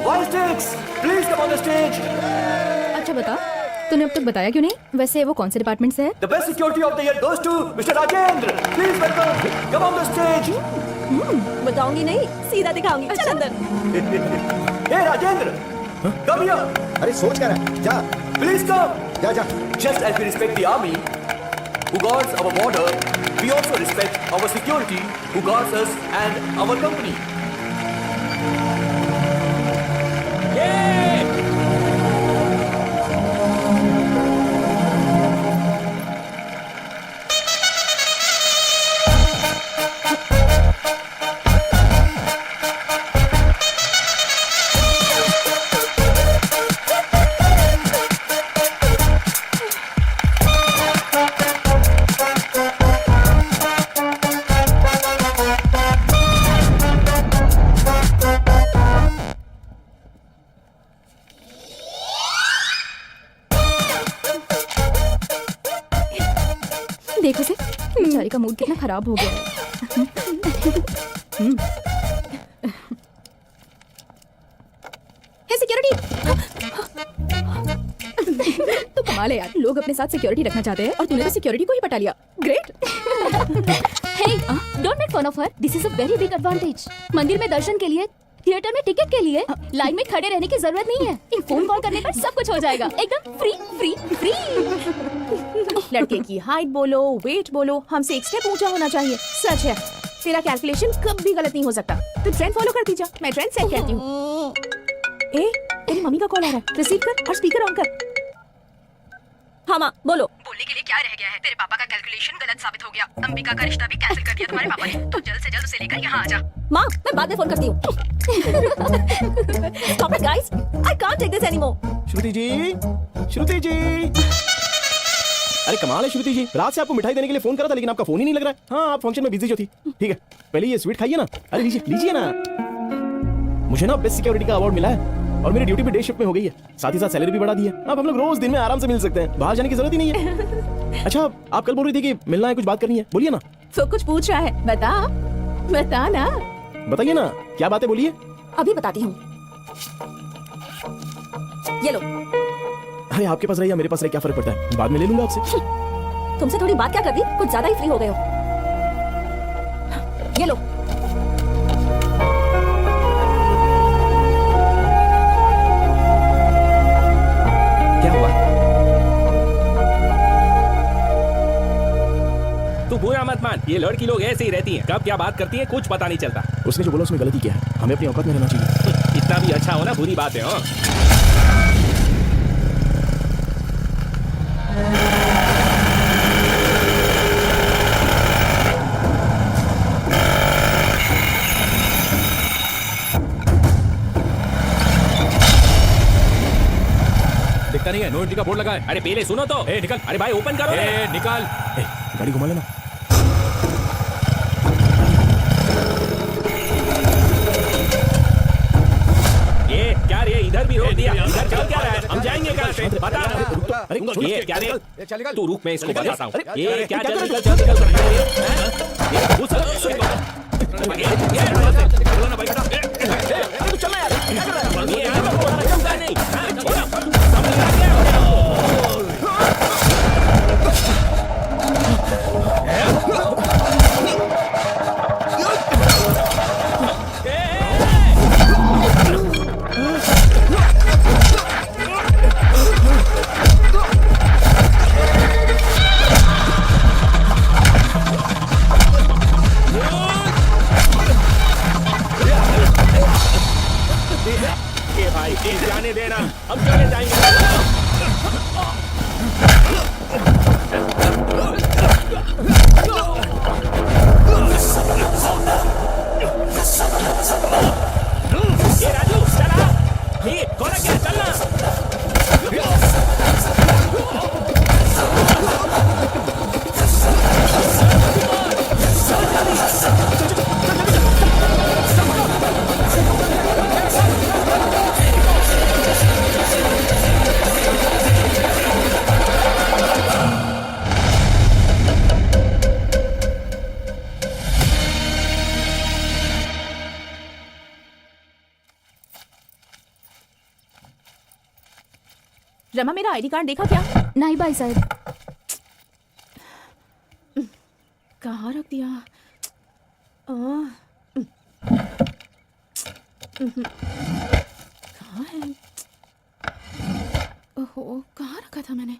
Vice. Please come on the stage. अच्छा बता, तूने अब तक बताया क्यों नहीं? वैसे वो कौन से डिपार्टमेंट से है? The best security of the year goes to Mr. Rajendra. Please welcome. Come on the stage. बताऊंगी नहीं, सीधा दिखाऊंगी। चल अंदर। Hey Rajendra, come here. अरे सोच कर है, जा। Please come. जा जा। Just as we respect the army, who guards our border, we also respect our security, who guards us and our company. देखो से बेचारी का मूड कितना खराब हो गया है। हे सिक्योरिटी। तो कमाल है यार, लोग अपने साथ सिक्योरिटी रखना चाहते हैं और तूने तो सिक्योरिटी को ही पटा लिया। Great. Hey, don't make fun of her. This is a very big advantage. मंदिर में दर्शन के लिए, थिएटर में टिकट के लिए लाइन में खड़े रहने की जरूरत नहीं है। एक फोन कॉल करने पर सब कुछ हो जाएगा, एकदम फ्री फ्री फ्री। लड़के की हाइट बोलो, वेट बोलो, हमसे एक स्टेप ऊंचा होना चाहिए। सच है, तेरा कैलकुलेशन कभी गलत नहीं हो सकता। तू ट्रेंड फॉलो करती जा, मैं ट्रेंड सेट करती हूँ। ए, तेरी मम्मी का कॉल आ रहा है, रिसीव कर और स्पीकर ऑन कर। हाँ माँ बोलो। बोलने के लिए क्या रह गया है? तेरे पापा का कैलकुलेशन गलत साबित हो गया। अंबिका का रिश्ता भी कैंसिल कर दिया तुम्हारे पापा ने। तो जल्द से जल्द उसे लेकर यहाँ आ जा। माँ, मैं बाद में फोन करती हूँ। Stop it, guys. I can't take this anymore. श्रुति जी, श्रुति जी। अरे कमाल है श्रुति जी, रात से आपको मिठाई देने के लिए फोन करा था लेकिन आपका फोन ही नहीं लग रहा है। हाँ, आप फंक्शन में बिजी जो थी। ठीक है, पहले ये स्वीट खाइए ना। अरे लीजिए लीजिए ना। मुझे ना बेस्ट सिक्योरिटी का अवार्ड मिला है और मेरी ड्यूटी भी डे शिफ्ट में हो गई है। साथ ही साथ सैलरी भी बढ़ा दी है। अब हम लोग रोज दिन में आराम से मिल सकते हैं, बाहर जाने की जरूरत ही नहीं है। अच्छा, आप कल बोल रही थी कि मिलना है, कुछ बात करनी है, बोलिए ना। तो कुछ पूछ रहा है, बता बता ना। बताइए ना, क्या बात है, बोलिए। अभी बताती हूँ। ये लो। अरे आपके पास रही या मेरे पास रही, क्या फर्क पड़ता है, बाद में ले लूंगा आपसे। तुमसे थोड़ी बात क्या कर दी, कुछ ज्यादा ही फ्री हो गए हो। ये लो। क्या हुआ? तू बुरा मत मान, ये लड़की लोग ऐसे ही रहती हैं, कब क्या बात करती हैं कुछ पता नहीं चलता। उसने जो बोला उसमें गलती क्या है, हमें अपनी औकात में रहना चाहिए। इतना भी अच्छा होना बुरी बात है। हाँ, नो एंट्री का बोर्ड लगा है। अरे पहले सुनो तो। ए निकल। अरे भाई ओपन करो। ए निकल। गाड़ी घुमा लेना। ये क्या रे, इधर भी रोक दिया। इधर चल क्या रहा है? हम जाएंगे कहाँ से? बता। अरे ये क्या रे? चल निकल। तू रुक, मैं इसको बताता हूँ। अरे, ये क्या क्या चल कर निकल रहे चल हो? ये भाई ये जाने देना, हम चले जाएंगे। ये राजू चला। ये कौन क्या चलना। रमा, मेरा आईडी कार्ड देखा क्या? नहीं भाई साहब। कहाँ रख दिया? कहाँ है? ओहो, कहाँ रखा था मैंने?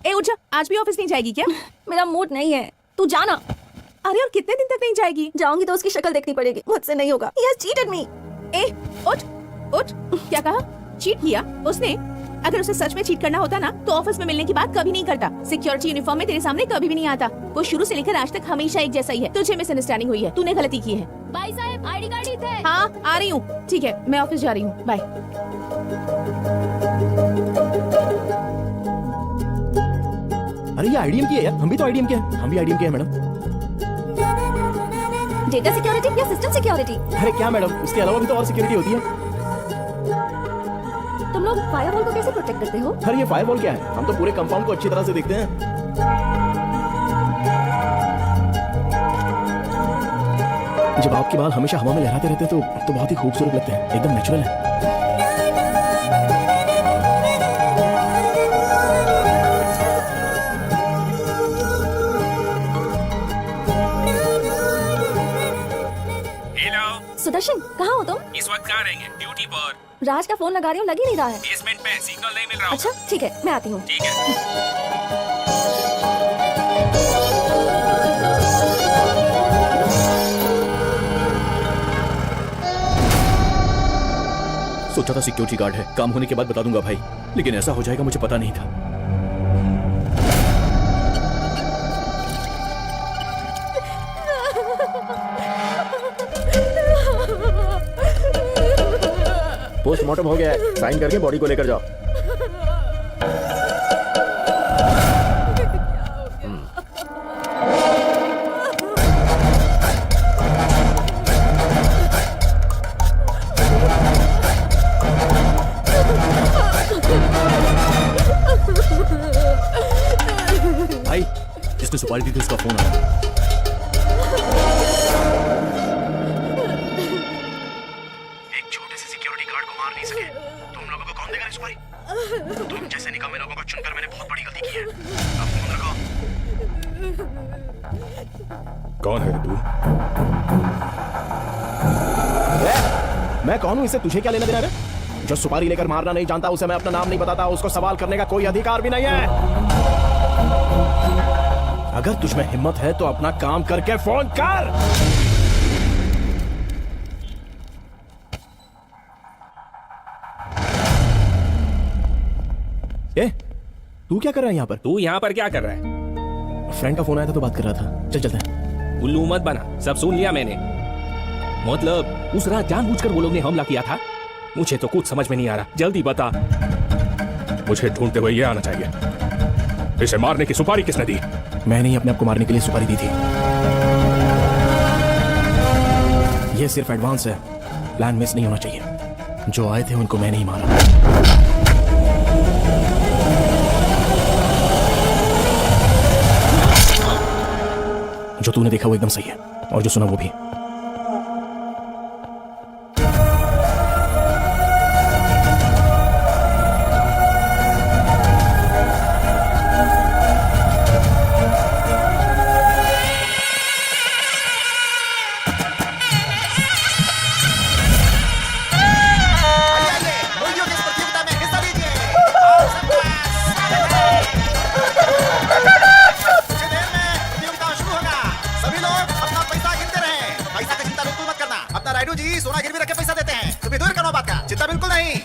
ए उठ जा, आज भी ऑफिस नहीं जाएगी क्या? मेरा मूड नहीं है, तू जाना। अरे और कितने दिन तक नहीं जाएगी? जाऊंगी तो उसकी शक्ल देखनी पड़ेगी, मुझसे नहीं होगा। He has cheated me। ए उठ उठ। क्या कहा? चीट किया उसने? अगर उसे सच में चीट करना होता ना तो ऑफिस में मिलने की बात कभी नहीं करता। सिक्योरिटी यूनिफॉर्म में तेरे सामने कभी भी नहीं आता। वो शुरू से लेकर आज तक हमेशा एक जैसा ही है। तुझे मिसअंडरस्टैंडिंग हुई है, तूने गलती की है। भाई साहब आईडी कार्ड ही थे। हाँ आ रही हूँ। ठीक है, मैं ऑफिस जा रही हूँ। बाय। अरे ये आईडीएम की है यार, हम भी तो आईडीएम के हैं। हम भी आईडीएम के हैं मैडम। डेटा सिक्योरिटी या सिस्टम सिक्योरिटी? अरे क्या मैडम, उसके अलावा भी तो और सिक्योरिटी होती है। तुम लोग फायरवॉल को कैसे प्रोटेक्ट करते हो? अरे ये फायरवॉल क्या है, हम तो पूरे कंपाउंड को अच्छी तरह से देखते हैं। जब आपके बाल हमेशा हवा में लहराते रहते हैं तो बहुत ही खूबसूरत लगते हैं, एकदम नेचुरल है। सुदर्शन, कहाँ हो तुम? इस वक्त कहाँ रहेंगे? ड्यूटी पर। राज का फोन लगा रही हूँ, लग ही नहीं रहा है। बेसमेंट में सिग्नल नहीं मिल रहा। अच्छा ठीक है, मैं आती हूँ। ठीक है। सोचा था सिक्योरिटी गार्ड है, काम होने के बाद बता दूंगा भाई, लेकिन ऐसा हो जाएगा मुझे पता नहीं था। पोस्टमार्टम हो गया है, साइन करके बॉडी को लेकर जाओ। भाई जिसने सुपारी दी थी उसका फोन आया। एक छोटे से सिक्योरिटी गार्ड को मार नहीं सके, तुम लोगों को कौन देगा सुपारी? तुम जैसे निकम्मे लोगों को चुनकर मैंने बहुत बड़ी गलती की है। अब फोन रखो। कौन है तू? मैं कौन हूँ, इससे तुझे क्या लेना देना है? जो सुपारी लेकर मारना नहीं जानता उसे मैं अपना नाम नहीं बताता, उसको सवाल करने का कोई अधिकार भी नहीं है। अगर तुझ में हिम्मत है तो अपना काम करके फोन कर। ए, तू क्या कर रहा है यहाँ पर? तू यहाँ पर क्या कर रहा है? फ्रेंड का फोन आया था तो बात कर रहा था। चल चलते हैं। उल्लू मत बना, सब सुन लिया मैंने। मतलब उस रात जानबूझकर वो लोग ने हमला किया था? मुझे तो कुछ समझ में नहीं आ रहा, जल्दी बता। मुझे ढूंढते हुए ये आना चाहिए। इसे मारने की सुपारी किसने दी? मैंने ही अपने आप को मारने के लिए सुपारी दी थी। ये सिर्फ एडवांस है, प्लान मिस नहीं होना चाहिए। जो आए थे उनको मैंने ही मारा। जो तूने देखा वो एकदम सही है, और जो सुना वो भी।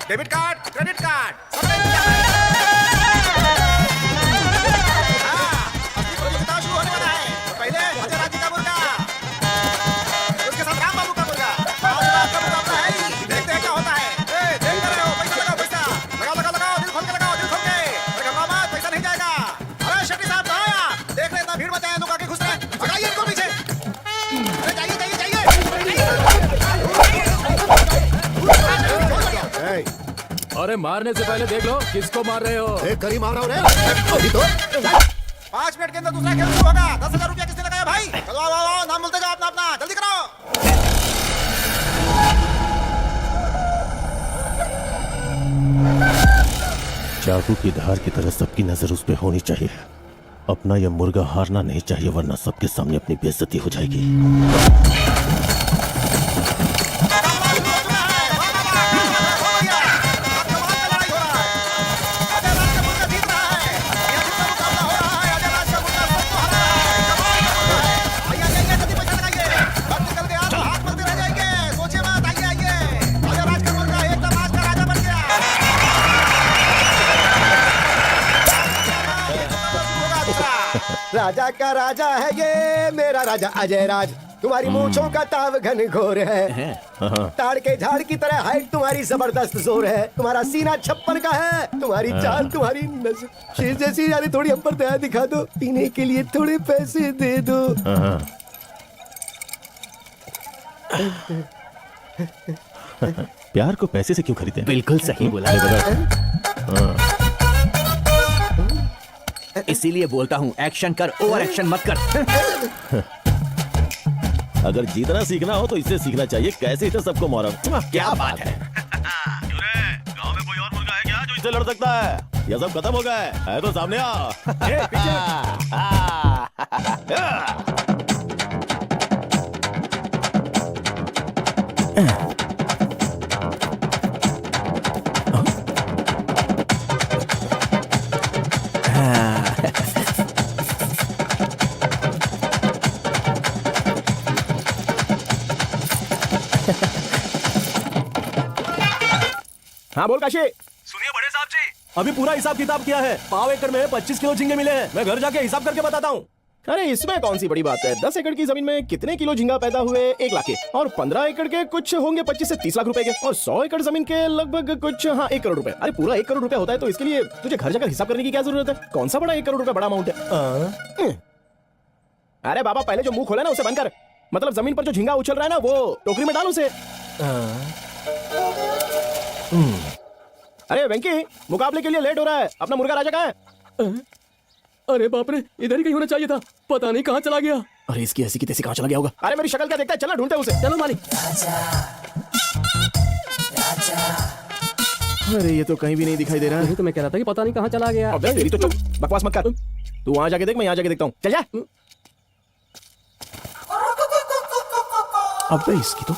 डेबिट कार्ड, क्रेडिट कार्ड, प्रतियोगिता शुरू होने वाला है। तो पहले अजय राजी का मुर्गा, उसके साथ राम बाबू का मुर्गा। 5 लाख का मुकाबला है। देखते हैं क्या होता है। देखते रहो, पैसा लगाओ, पैसा लगाओ, लगाओ, लगाओ, दिल खोल के लगाओ, दिल खोल के। अरे घबराओ मत, पैसा नहीं जाएगा। अरे शेट्टी साहब कहाँ हैं आप? देख रहे इतना भीड़ मचाया, लोग आगे घुस रहे हैं। भगाइए इनको पीछे। अरे जाइए, जाइए, जाइए। अरे मारने से पहले देख लो किसको मार रहे हो। करीब मार रहा हूँ रे। अभी तो 5 मिनट के अंदर दूसरा खेल शुरू होगा। 10,000 रुपया किसने लगाया भाई? चलो आओ, आओ, आओ, नाम बोलते जाओ अपना अपना, जल्दी करो। चाकू की धार की तरह सबकी नजर उस पे होनी चाहिए। अपना यह मुर्गा हारना नहीं चाहिए, वरना सबके सामने अपनी बेइज्जती हो जाएगी। राजा का राजा है ये मेरा राजा अजय राज। तुम्हारी मूंछों का ताव घन घोर है। ताड़ के झाड़ की तरह हाइट तुम्हारी जबरदस्त जोर है। तुम्हारा सीना 56 का है। तुम्हारी चाल, तुम्हारी नजर शेर जैसी। यानी थोड़ी अम्बर दया दिखा दो, पीने के लिए थोड़े पैसे दे दो। प्यार को पैसे से क्यों खरीदे? बिल्कुल सही बोला। इसीलिए बोलता हूँ एक्शन कर, ओवर एक्शन मत कर। अगर जीतना सीखना हो तो इससे सीखना चाहिए। कैसे इसे सबको मारा? क्या बात है। गांव में कोई और मुर्गा है क्या जो इससे लड़ सकता है? यह सब खत्म हो गया है तो सामने आओ। हाँ बोल काशी। सुनिए बड़े साहब जी, अभी पूरा हिसाब किताब किया है। 5 एकड़ में 25 किलो झींगे मिले हैं। मैं घर जाके हिसाब करके बताता हूँ। अरे इसमें कौन सी बड़ी बात है। 10 एकड़ की जमीन में कितने किलो झींगा पैदा हुए? 1 लाख के। और 15 एकड़ के कुछ होंगे 25 से 30 लाख रुपए के। और 100 एकड़ जमीन के लगभग कुछ 1 करोड़ रुपए। अरे पूरा 1 करोड़ रुपए होता है तो इसके लिए तुझे घर जाकर हिसाब करने की क्या जरूरत है? कौन सा बड़ा 1 करोड़ रुपए बड़ा अमाउंट है? अरे बाबा पहले जो मुंह खोला ना उसे बंद कर। मतलब जमीन पर जो झींगा उछल रहा है ना वो टोकरी में डाल उसे। अरे वेंकी, मुकाबले के लिए लेट हो रहा है। अपना मुर्गा राजा कहाँ है? अरे बाप रे, इधर ही कहीं होना चाहिए था। पता नहीं कहाँ चला गया। अरे इसकी ऐसी की तैसी कहाँ चला गया होगा? अरे मेरी शक्ल क्या देखता है? चलो ढूंढते हैं उसे। चलो मालिक। अरे ये तो कहीं भी नहीं दिखाई दे रहा है। तो मैं कह रहा था कि पता नहीं कहाँ चला गया। अबे तेरी तो चुप, बकवास मत कर। तू वहां जाके देख, मैं यहाँ जाके देखता हूँ। चल जा। अबे इसकी तो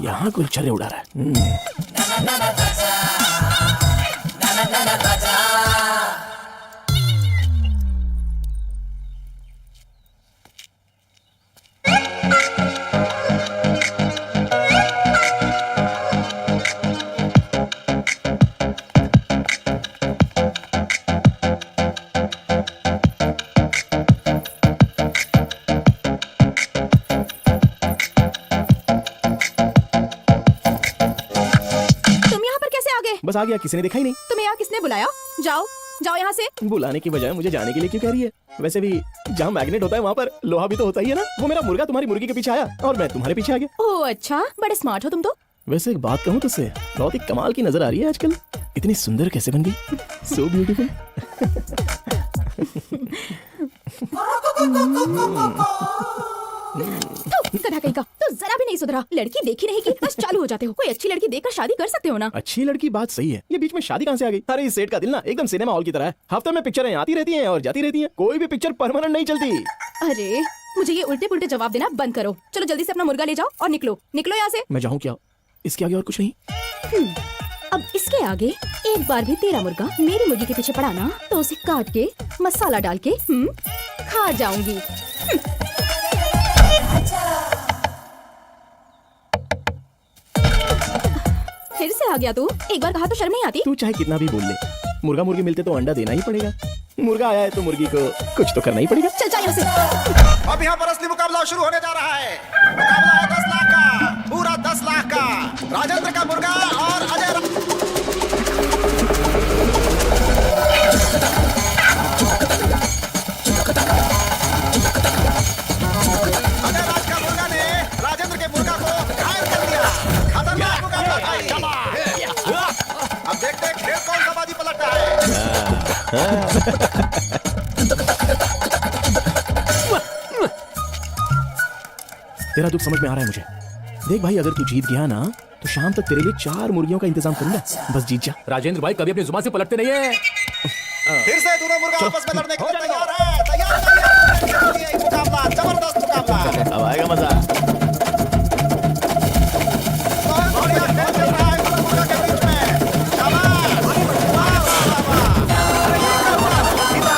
यहाँ गुलछर्रे उड़ा रहा है। बस आ गया, किसी ने देखा ही नहीं। तुम्हें यहाँ किसने बुलाया? जाओ जाओ यहाँ से। बुलाने की बजाय मुझे जाने के लिए क्यों कह रही है? वैसे भी जहाँ मैग्नेट होता है वहाँ पर लोहा भी तो होता ही है ना। वो मेरा मुर्गा तुम्हारी मुर्गी के पीछे आया और मैं तुम्हारे पीछे आ गया। ओह अच्छा, बड़े स्मार्ट हो तुम तो। वैसे एक बात कहूँ तुझसे, बहुत ही कमाल की नजर आ रही है आजकल। इतनी सुंदर कैसे बन गई? So beautiful. गधा कहीं का, तो जरा भी नहीं सुधरा। लड़की देखी नहीं कि बस चालू हो जाते हो। कोई अच्छी लड़की देखकर शादी कर सकते हो ना। अच्छी लड़की बात सही है, ये बीच में शादी कहाँ से आ गई? अरे इस सेट का दिल ना एकदम सिनेमा हॉल की तरह है। हफ्ते में पिक्चरें आती रहती हैं और जाती रहती हैं। कोई भी पिक्चर परमानेंट नहीं चलती। अरे मुझे ये उल्टे पुल्टे जवाब देना बंद करो। चलो जल्दी से अपना मुर्गा ले जाओ और निकलो निकलो यहाँ से। मैं जाऊँ क्या? इसके आगे और कुछ नहीं? अब इसके आगे एक बार भी तेरा मुर्गा मेरी मुर्गी के पीछे पड़ा ना तो उसे काट के मसाला डाल के खा जाऊंगी। फिर से आ गया तू? एक बार कहा तो शर्म नहीं आती? तू चाहे कितना भी बोल ले, मुर्गा मुर्गी मिलते तो अंडा देना ही पड़ेगा। मुर्गा आया है तो मुर्गी को कुछ तो करना ही पड़ेगा। चल जा यहाँ से। अब यहाँ पर असली मुकाबला शुरू होने जा रहा है। मुकाबला है 10 लाख का, पूरा 10 लाख का। राजेंद्र का मुर्गा और अजय राज का मुर्गा ने राजेंद्र के मुर्गा को घायल कर दिया। खतरनाक मुकाबला था। अब देखते हैं खेल कौन सा बाजी पलटता है। तेरा दुख समझ में आ रहा है मुझे। देख भाई, अगर तू जीत गया ना तो शाम तक तेरे लिए 4 मुर्गियों का इंतजाम करूंगा। बस जीत जा। राजेंद्र भाई कभी अपनी जुबान से पलटते नहीं है। फिर से दोनों मुर्गा आपस में लड़ने के लिए तैयार है। तैयार मुकाबला, जबरदस्त मुकाबला। अब आएगा मजा। बहुत बढ़िया खेल चल रहा है दोनों मुर्गा के बीच में। शाबाश, वाह वाह वाह। अरे ये क्या हुआ? इधर बाजी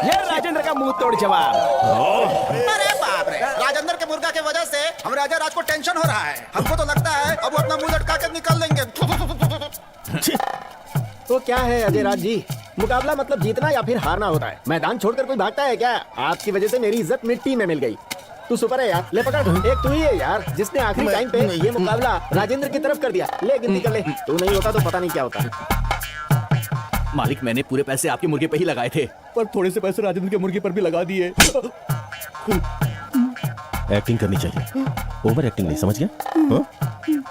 ये राजेंद्र का मुंह तोड़ जवाब। अरे बाप रे, राजेंद्र के मुर्गा की वजह से हम राजा राज को टेंशन हो रहा है। हमको तो लगता है अब वो अपना मुंह लटका कर निकल लेंगे। तो क्या है अजय राज जी, मुकाबला मतलब जीतना या फिर हारना होता है। मैदान छोड़कर कोई भागता है क्या? आपकी वजह से मेरी इज्जत मिट्टी में मिल गई। तू सुपर है यार, ले पकड़। एक तू ही है यार जिसने आखिरी टाइम पे ये मुकाबला राजेंद्र की तरफ कर दिया। ले गिनती कर ले। तू नहीं होता तो पता नहीं क्या होता। मालिक, मैंने पूरे पैसे आपके मुर्गे पे ही लगाए थे, पर थोड़े से पैसे राजेंद्र के मुर्गे पर भी लगा दिए। एक्टिंग करनी चाहिए, ओवर एक्टिंग नहीं, समझ गया?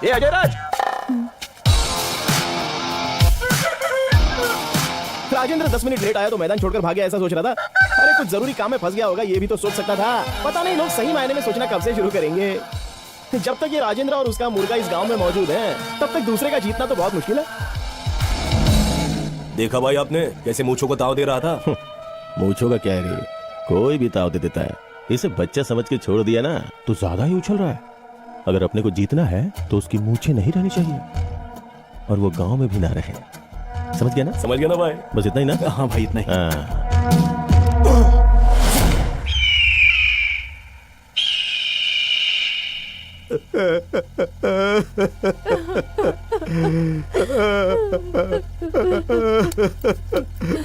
ए अजय राज, राजेंद्र 10 मिनट लेट आया तो मैदान छोड़कर भाग गया ऐसा सोच रहा था? अरे कुछ जरूरी काम में फंस गया होगा, ये भी तो सोच सकता था। पता नहीं लोग सही मायने में सोचना कब से शुरू करेंगे। जब तक ये राजेंद्र और उसका मुर्गा इस गांव में मौजूद है तब तक दूसरे का जीतना तो बहुत मुश्किल है। देखा भाई आपने कैसे मूंछों को ताव दे रहा था? मूंछों का क्या है रे, कोई भी ताव दे देता है। इसे बच्चा समझ के छोड़ दिया ना तो ज्यादा ही उछल रहा है। अगर अपने को जीतना है तो उसकी मूंछें नहीं रहनी चाहिए और वो गांव में भी ना रहे। समझ गया ना? समझ गया ना भाई? बस इतना ही ना? हाँ भाई, इतना ही।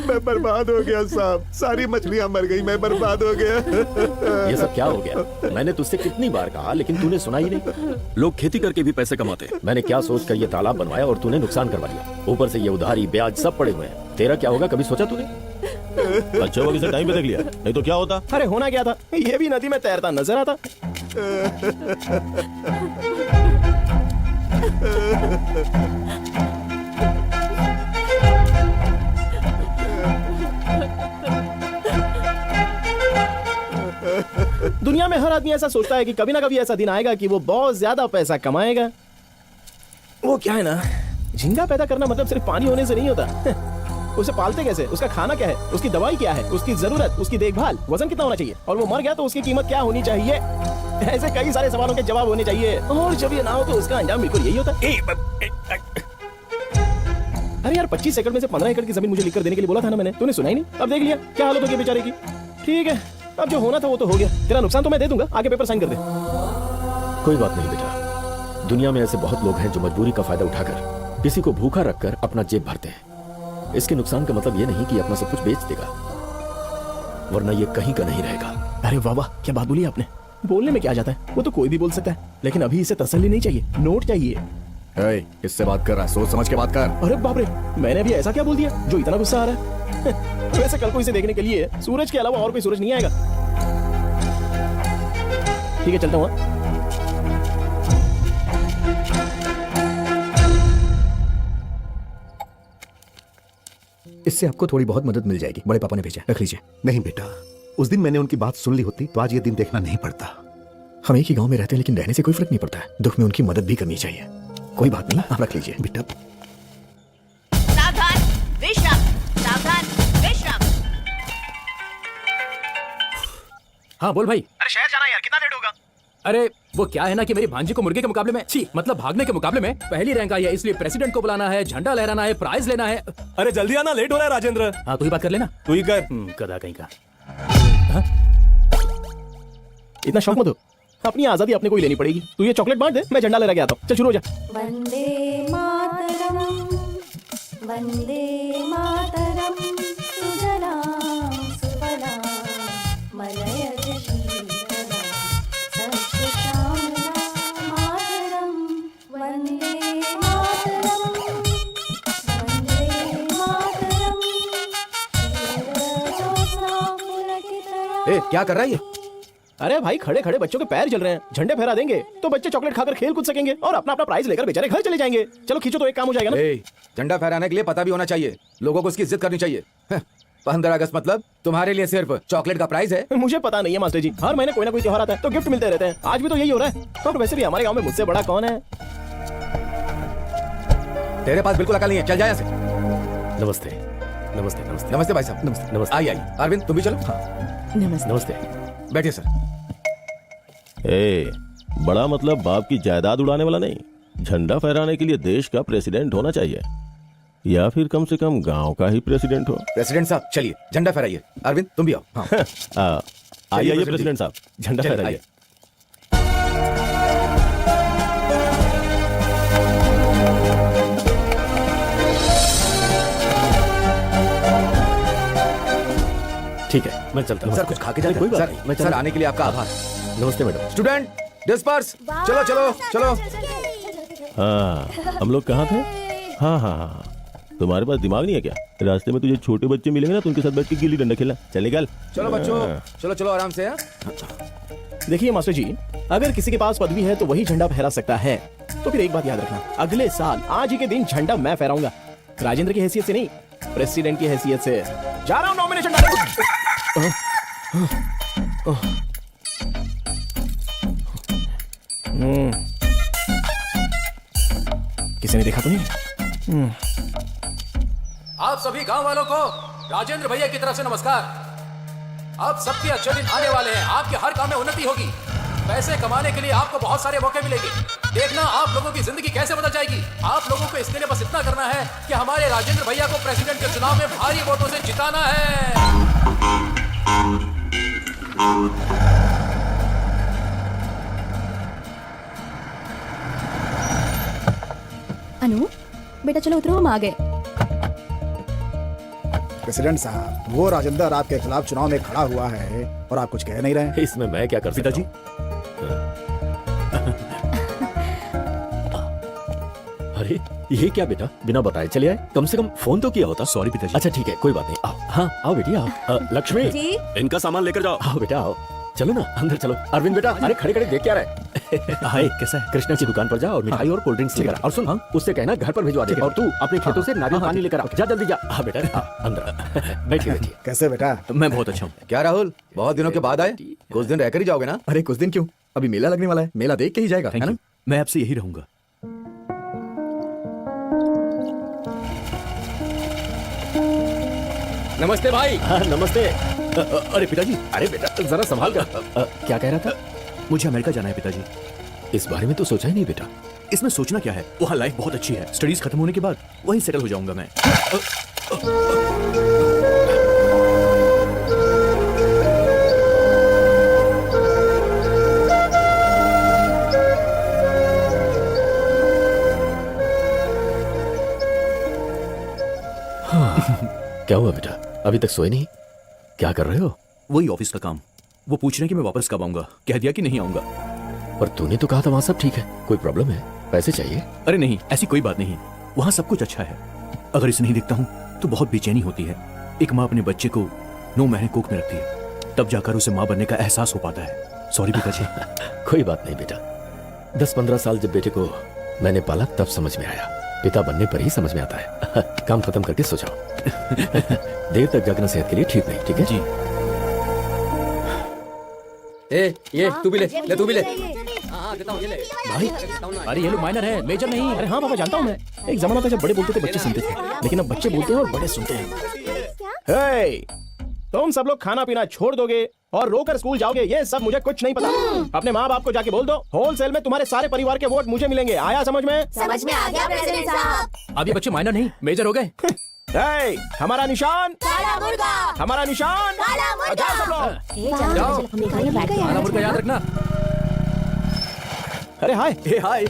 मैं बर्बाद हो गया साहब, सारी मछलियां मर गई, मैं बर्बाद हो गया। ये सब क्या हो गया? मैंने तुझसे कितनी बार कहा लेकिन तूने सुना ही नहीं। लोग खेती करके भी पैसे कमाते हैं। मैंने क्या सोचकर ये तालाब बनवाया और तूने नुकसान करवा दिया। ऊपर से ये उधारी ब्याज सब पड़े हुए हैं। तेरा क्या होगा कभी सोचा तूने? अच्छा होगा इसे टाइम पे देख लिया, नहीं तो क्या होता? अरे होना क्या था, ये भी नदी में तैरता नजर आता। दुनिया में हर आदमी ऐसा सोचता है कि कभी ना कभी ऐसा दिन आएगा कि वो बहुत ज्यादा पैसा कमाएगा। वो क्या है ना, झींगा पैदा करना मतलब सिर्फ पानी होने से नहीं होता। उसे पालते कैसे, उसका खाना क्या है, उसकी दवाई क्या है, उसकी जरूरत, उसकी देखभाल, वजन कितना होना चाहिए और वो मर गया तो उसकी कीमत क्या होनी चाहिए। ऐसे कई सारे सवालों के जवाब होने चाहिए और जब ये ना हो तो उसका अंजाम बिल्कुल यही होता है। अरे यार 25 एकड़ में से 15 एकड़ की जमीन मुझे लिखकर देने के लिए बोला था ना मैंने, तूने सुना ही नहीं। अब देख लिया क्या हालत हो गई बेचारे की। ठीक है, अब जो होना था वो तो हो गया। तेरा नुकसान तो मैं दे दूंगा, आगे पेपर साइन कर दे। कोई बात नहीं बेटा, दुनिया में ऐसे बहुत लोग हैं जो मजबूरी का फायदा उठाकर किसी को भूखा रखकर अपना जेब भरते हैं। इसके नुकसान का मतलब ये नहीं कि अपना सब कुछ बेच देगा, वरना ये कहीं का नहीं रहेगा। अरे वाह वाह, क्या बात बोली आपने। बोलने में क्या जाता है, वो तो कोई भी बोल सकता है, लेकिन अभी इसे तसल्ली नहीं चाहिए, नोट चाहिए। इससे बात कर रहा है, सोच समझ के बात कर। अरे बाप रे, मैंने अभी ऐसा क्या बोल दिया जो इतना गुस्सा आ रहा है? वैसे कल को इसे देखने के लिए सूरज के अलावा और कोई सूरज नहीं आएगा। ठीक है, चलता हूँ। इससे आपको थोड़ी बहुत मदद मिल जाएगी, बड़े पापा ने भेजा, रख लीजिए। नहीं बेटा, उस दिन मैंने उनकी बात सुन ली होती तो आज ये दिन देखना नहीं पड़ता। हम एक ही गांव में रहते हैं, लेकिन रहने से कोई फर्क नहीं पड़ता है। दुख में उनकी मदद भी करनी चाहिए। कोई बात नहीं, आप रख लीजिए बेटा। सावधान, विश्राम, सावधान, विश्राम। हाँ बोल भाई। अरे शहर जाना यार, कितना लेट होगा? अरे वो क्या है ना कि मेरी भांजी को मुर्गे के मुकाबले में मतलब भागने के मुकाबले में पहली रैंक आई है, इसलिए प्रेसिडेंट को बुलाना है, झंडा लहराना है, प्राइज लेना है। अरे जल्दी आना, लेट हो रहा है राजेंद्र। हाँ तू ही बात कर लेना। तू ही कर। गधा कहीं का। इतना शौक मत हो, अपनी आजादी अपने को ही लेनी पड़ेगी। तू ये चॉकलेट बांट दे, मैं झंडा लहरा के आता हूँ। चल शुरू हो जा। वंदे मातरम, वंदे मातरम, सुजलां सुफलां मलयज शीतलां सस्यश्यामलां मातरम, वंदे मातरम, वंदे मातरम, शीतलज्योत्स्ना पुलकितयामिनी। ए क्या कर रहा है ये? अरे भाई, खड़े खड़े बच्चों के पैर जल रहे हैं, झंडे फहरा देंगे तो बच्चे चॉकलेट खाकर खेल कूद सकेंगे और अपना अपना प्राइज लेकर बेचारे घर चले जाएंगे। चलो खींचो तो एक काम हो जाएगा ना। झंडा फहराने के लिए पता भी होना चाहिए, लोगों को उसकी इज्जत करनी चाहिए। 15 अगस्त मतलब तुम्हारे लिए सिर्फ चॉकलेट का प्राइज है? मुझे पता नहीं है मास्टर जी, हर महीने कोई ना कोई त्योहार आता है तो गिफ्ट मिलते रहते हैं। आज भी तो यही हो रहा है। और वैसे भी हमारे गाँव में मुझसे बड़ा कौन है? तेरे पास बिल्कुल अकल नहीं है, चल जाए। नमस्ते नमस्ते नमस्ते नमस्ते भाई साहब। नमस्ते नमस्ते। आई अरविंद तुम भी चलो। नमस्ते। नमस्ते। बैठिए सर। ए, बड़ा मतलब बाप की जायदाद उड़ाने वाला नहीं, झंडा फहराने के लिए देश का प्रेसिडेंट होना चाहिए, या फिर कम से कम गांव का ही प्रेसिडेंट हो। प्रेसिडेंट साहब चलिए झंडा फहराइए। अरविंद तुम भी आओ। आइए प्रेसिडेंट साहब, झंडा फहराइए। ठीक है, मैं चलता हूँ। सर कुछ खा के जाते कोई बात सर, नहीं, मैं सर आने के लिए आपका आभार। नमस्ते मैडम। स्टूडेंट डिस्पर्स, चलो चलो चलो। हाँ, हम लोग कहाँ थे? हाँ हाँ हाँ, तुम्हारे पास दिमाग नहीं है क्या? रास्ते में तुझे छोटे बच्चे मिलेंगे ना, तो उनके साथ बैठ के गिल्ली डंडा खेलना। चल निकल। चलो बच्चों, चलो चलो आराम से। देखिए मास्टर जी, अगर किसी के पास पदवी है तो वही झंडा फहरा सकता है। तो फिर एक बात याद रखना, अगले साल आज ही के दिन झंडा मैं फहराऊंगा, राजेंद्र की हैसियत से नहीं, प्रेसिडेंट की हैसियत से। जा रहा हूँ नॉमिनेशन डालने। किसी ने देखा तो नहीं? आप सभी गांव वालों को राजेंद्र भैया की तरफ से नमस्कार। आप सबके अच्छे दिन आने वाले हैं, आपके हर काम में उन्नति होगी, पैसे कमाने के लिए आपको बहुत सारे मौके मिलेंगे। देखना आप लोगों की जिंदगी कैसे बदल जाएगी। आप लोगों को इसके लिए बस इतना करना है कि हमारे राजेंद्र भैया को प्रेसिडेंट के चुनाव में भारी वोटों से जिताना है। अनु बेटा चलो उतरो, हम आ गए। प्रेसिडेंट साहब, वो राजेंद्र आपके खिलाफ चुनाव में खड़ा हुआ है और आप कुछ कह नहीं रहे। इसमें मैं क्या कर सकता हूं? अरे ये क्या बेटा, बिना बताए चले आए? कम से कम फोन तो किया होता। सॉरी पिताजी। अच्छा ठीक है, कोई बात नहीं। आओ, हाँ आओ बेटी आओ। लक्ष्मी जी? इनका सामान लेकर जाओ। आओ बेटा आओ, चलो ना अंदर चलो। अरविंद बेटा, अरे खड़े खड़े देख क्या रहे? हाय कैसा है? कृष्णा की दुकान पर जा और मिठाई और कोल्ड ड्रिंक्स लेकर आ। और सुन, उससे कहना घर पर भिजवा दे। और तू अपने खेतों से नारियल पानी लेकर आ। जा जल्दी जा। हाँ बेटा अंदर बैठिए बैठिए। कैसे बेटा? मैं बहुत अच्छा हूँ। क्या राहुल, बहुत दिनों के बाद आए, कुछ दिन रहकर ही जाओगे ना? अरे कुछ दिन क्यों, अभी मेला लगने वाला है, मेला देख के ही जाएगा, है ना? मैं आपसे यही रहूंगा। नमस्ते भाई। हाँ नमस्ते। अरे पिताजी, अरे बेटा जरा संभाल कर। क्या कह रहा था? मुझे अमेरिका जाना है पिताजी। इस बारे में तो सोचा ही नहीं बेटा। इसमें सोचना क्या है, वहाँ लाइफ बहुत अच्छी है। स्टडीज खत्म होने के बाद वहीं सेटल हो जाऊंगा मैं। क्या हुआ बेटा, अभी तक सोए नहीं? क्या कर रहे हो? वही ऑफिस का काम। वो पूछ रहे हैं कि मैं वापस कब आऊंगा। कह दिया कि नहीं आऊंगा। पर तूने तो कहा था वहाँ सब ठीक है, कोई प्रॉब्लम है? पैसे चाहिए? अरे नहीं, ऐसी कोई बात नहीं, वहाँ सब कुछ अच्छा है। अगर इसे नहीं देखता हूँ तो बहुत बेचैनी होती है। एक माँ अपने बच्चे को 9 महीने कोख में रखती है, तब जाकर उसे माँ बनने का एहसास हो पाता है। सॉरी पिताजी। कोई बात नहीं बेटा, 10-15 साल जब बेटे को मैंने पाला तब समझ में आया, पिता बनने पर ही समझ में आता है। काम खत्म करके सो जाओ। देर तक जागना सेहत के लिए ठीक नहीं, ठीक है जी। ये तू भी ले तू भी ले। भाई अरे ये लोग माइनर है, मेजर नहीं। अरे हाँ पापा जानता हूँ मैं। एक जमाना था जब बड़े बोलते थे बच्चे सुनते थे, लेकिन अब बच्चे बोलते हैं और बड़े सुनते हैं। हे, तुम सब लोग खाना पीना छोड़ दोगे और रोकर स्कूल जाओगे, ये सब मुझे कुछ नहीं पता। अपने माँ बाप को जाके बोल दो, होलसेल में तुम्हारे सारे परिवार के वोट मुझे मिलेंगे। आया समझ में? समझ में आ गया प्रेसिडेंट साहब। अब ये बच्चे माइनर नहीं मेजर हो गए। हे, हमारा निशान काला मुर्गा, हमारा निशान काला मुर्गा। जाओ सब लोग। जाओ। काला मुर्गा याद रखना। अरे हाय। हाय।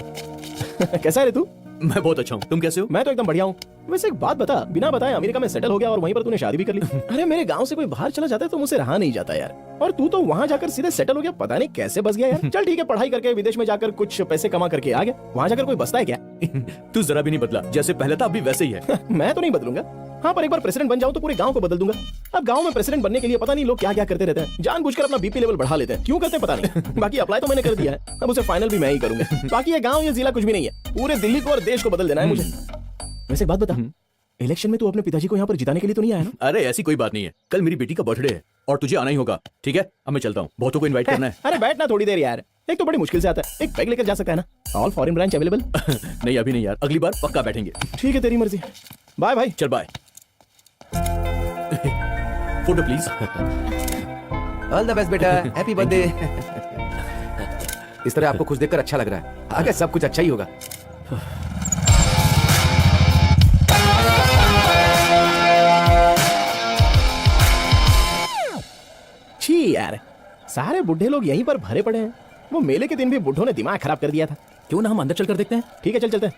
कैसा है रे तू? मैं बहुत अच्छा हूँ, तुम कैसे हो? मैं तो एकदम बढ़िया हूँ। वैसे एक बात बता, बिना बताए अमेरिका में सेटल हो गया और वहीं पर तूने शादी भी कर ली। अरे मेरे गांव से कोई बाहर चला जाता है तो मुझसे रहा नहीं जाता यार, और तू तो वहाँ जाकर सीधे सेटल हो गया। पता नहीं कैसे बस गया यार। चल ठीक है, पढ़ाई करके विदेश में जाकर कुछ पैसे कमा करके आ गया, वहाँ जाकर कोई बसता है क्या? तू जरा भी नहीं बदला, जैसे पहले था अभी वैसे ही है। मैं तो नहीं बदलूंगा। हाँ, पर एक बार प्रेसिडेंट बन जाऊं तो पूरे गांव को बदल दूंगा। अब गांव में प्रेसिडेंट बनने के लिए पता नहीं लोग क्या क्या करते रहते हैं, जानबूझकर अपना बीपी लेवल बढ़ा लेते हैं। क्यों करते हैं पता नहीं। बाकी अप्लाई तो मैंने कर दिया है, अब उसे फाइनल भी मैं ही करूंगा। बाकी ये गांव ये जिला कुछ भी नहीं है, पूरे दिल्ली को और देश को बदल देना है मुझे। वैसे एक बात बता, इलेक्शन में तू अपने पिताजी को यहाँ पर जिताने के लिए तो नहीं आया ना? अरे ऐसी कोई बात नहीं है, कल मेरी बेटी का बर्थडे है और तुझे आना ही होगा। ठीक है, अब मैं चलता हूँ, बहुतों को इनवाइट करना है। अरे बैठना थोड़ी देर यार, एक तो बड़ी मुश्किल से आता है, एक पैग लेकर जा सकता है ना? All foreign branch available? नहीं अभी नहीं यार, अगली बार पक्का बैठेंगे। ठीक है, तेरी मर्जी। बाय भाई। चल bye. Photo please. All the best बेटा, हैप्पी बर्थडे। इस तरह आपको खुश देखकर अच्छा लग रहा है, आगे सब कुछ अच्छा ही होगा। छी यार, सारे बुढ़े लोग यहीं पर भरे पड़े हैं। वो मेले के दिन भी बुढ़ों ने दिमाग खराब कर दिया था। क्यों ना हम अंदर चलकर देखते हैं? ठीक है, चल चलते हैं।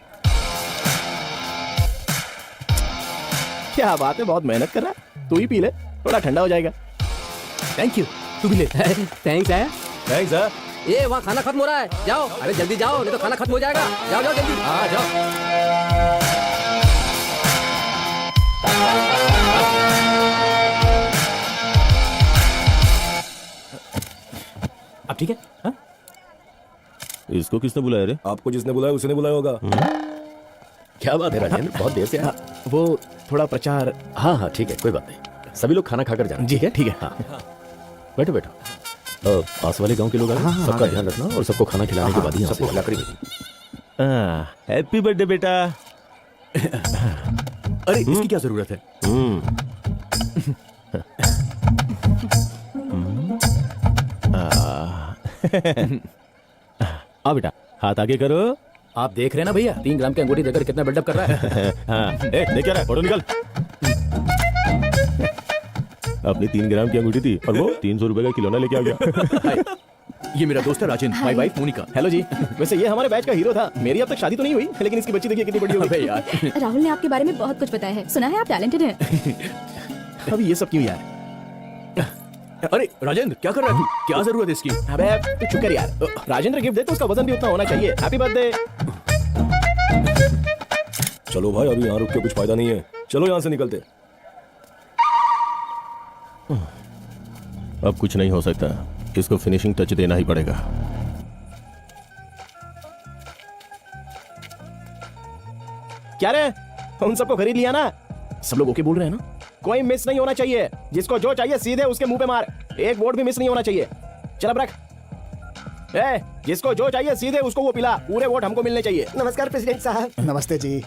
क्या बात है, बहुत मेहनत कर रहा है। तू ही पी ले, थोड़ा ठंडा हो जाएगा। थैंक यू, तू भी ले। थैंक्स है। थैंक्स है। ये वहाँ खाना खत्म हो रहा है, जाओ। अरे जल्दी जाओ, नहीं तो खाना खत्म हो जाएगा। जाओ जाओ जल्दी। हाँ जाओ। अब ठीक है? हाँ? इसको किसने बुलाया रे? आपको जिसने बुलाया उसने बुलाया होगा। क्या बात है राजेंद्र, बहुत देर से आया। वो थोड़ा प्रचार। हाँ हाँ ठीक है, कोई बात नहीं। सभी लोग खाना खाकर जाना। ठीक है, ठीक है। हाँ बैठो बैठो। पास वाले गांव के लोग आए, सबका ध्यान रखना और सबको खाना खिलाने के बाद ही सबको लकड़ी भेजना। हैप्पी बर्थडे बेटा। अरे इसकी क्या जरूरत है? आ बेटा, हाथ आगे करो। आप देख रहे हैं ना भैया, 3 ग्राम की अंगूठी देकर कितना बिल्डअप कर रहा है। हाँ, देख क्या रहा है, फोटो निकल। अपनी 3 ग्राम की अंगूठी थी और वो 300 रुपए का खिलौना लेके आ गया। ये मेरा दोस्त है Rajendra, my wife Monica. Hello ji. वैसे ये हमारे बैच का हीरो था। मेरी अब तक शादी तो नहीं हुई, लेकिन इसकी बच्ची देखिए कितनी बड़ी हो गई यार। राहुल ने आपके बारे में बहुत कुछ बताया है, सुना है आप टैलेंटेड हैं। अभी ये सब क्यों यार? अरे राजेंद्र क्या कर रहा है? क्या जरूरत है इसकी? अबे तू चुप कर यार। राजेंद्र गिफ्ट दे तो उसका वजन भी उतना होना चाहिए। Happy birthday. चलो भाई, अभी यहाँ रुक के कुछ फायदा नहीं है, चलो यहाँ से निकलते। अब कुछ नहीं हो सकता, इसको फिनिशिंग टच देना ही पड़ेगा। क्या रे, उन सबको खरीद लिया ना? सब लोग ओके बोल रहे हैं ना? कोई मिस नहीं होना चाहिए, जिसको जो चाहिए सीधे उसके मुंह पे मार। एक वोट भी मिस नहीं होना चाहिए। चल अब रख। जिसको जो चाहिए सीधे उसको वो पिला, पूरे वोट हमको मिलने चाहिए। नमस्कार प्रेसिडेंट साहब। नमस्ते जी।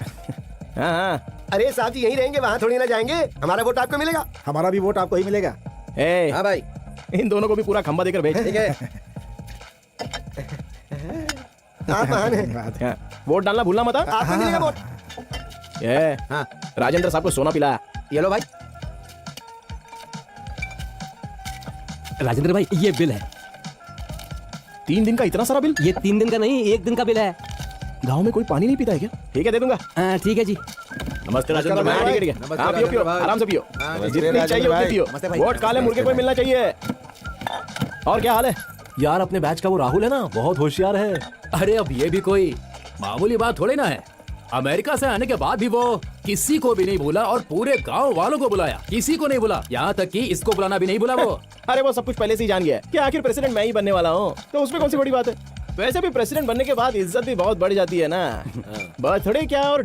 हाँ। अरे साहब जी यहीं रहेंगे, वहाँ थोड़ी ना जाएंगे। हमारा वोट आपको मिलेगा। हमारा भी वोट आपको ही मिलेगा। हाँ भाई, इन दोनों को भी पूरा खंबा देकर भेज। ठीक है। आप महान हैं। हाँ, वोट डालना भूलना मत। आपको मिलेगा वोट। हाँ राजेंद्र साहब को सोना पिला। ये लो भाई। राजेंद्र भाई ये बिल है। 3 दिन का इतना सारा बिल? ये 3 दिन का नहीं, 1 दिन का बिल है। गांव में कोई पानी नहीं पीता है क्या? ठीक है, दे दूंगा। ठीक है जी। नमस्ते राजेंद्र हाँ, भाई। ठीक है। हाँ, पियो पियो, आराम से पियो, जितनी चाहिए उतनी पियो। वोट काले मुर्गे को मिलना चाहिए। और क्या हाल है? यार अपने बैच का वो राहुल है ना, बहुत होशियार है। अरे अब ये भी कोई मामूली बात थोड़ी ना है। अमेरिका से आने के बाद भी वो किसी को भी नहीं भूला और पूरे गांव वालों को बुलाया, किसी को नहीं बुला, यहाँ तक कि इसको बुलाना भी नहीं भूला वो। अरे वो सब कुछ पहले से ही जान गया है कि आखिर प्रेसिडेंट मैं ही बनने वाला हूँ, तो उसमें कौन सी बड़ी बात है। वैसे भी प्रेसिडेंट बनने के बाद इज्जत भी बहुत बढ़ जाती है ना। बर्थडे क्या और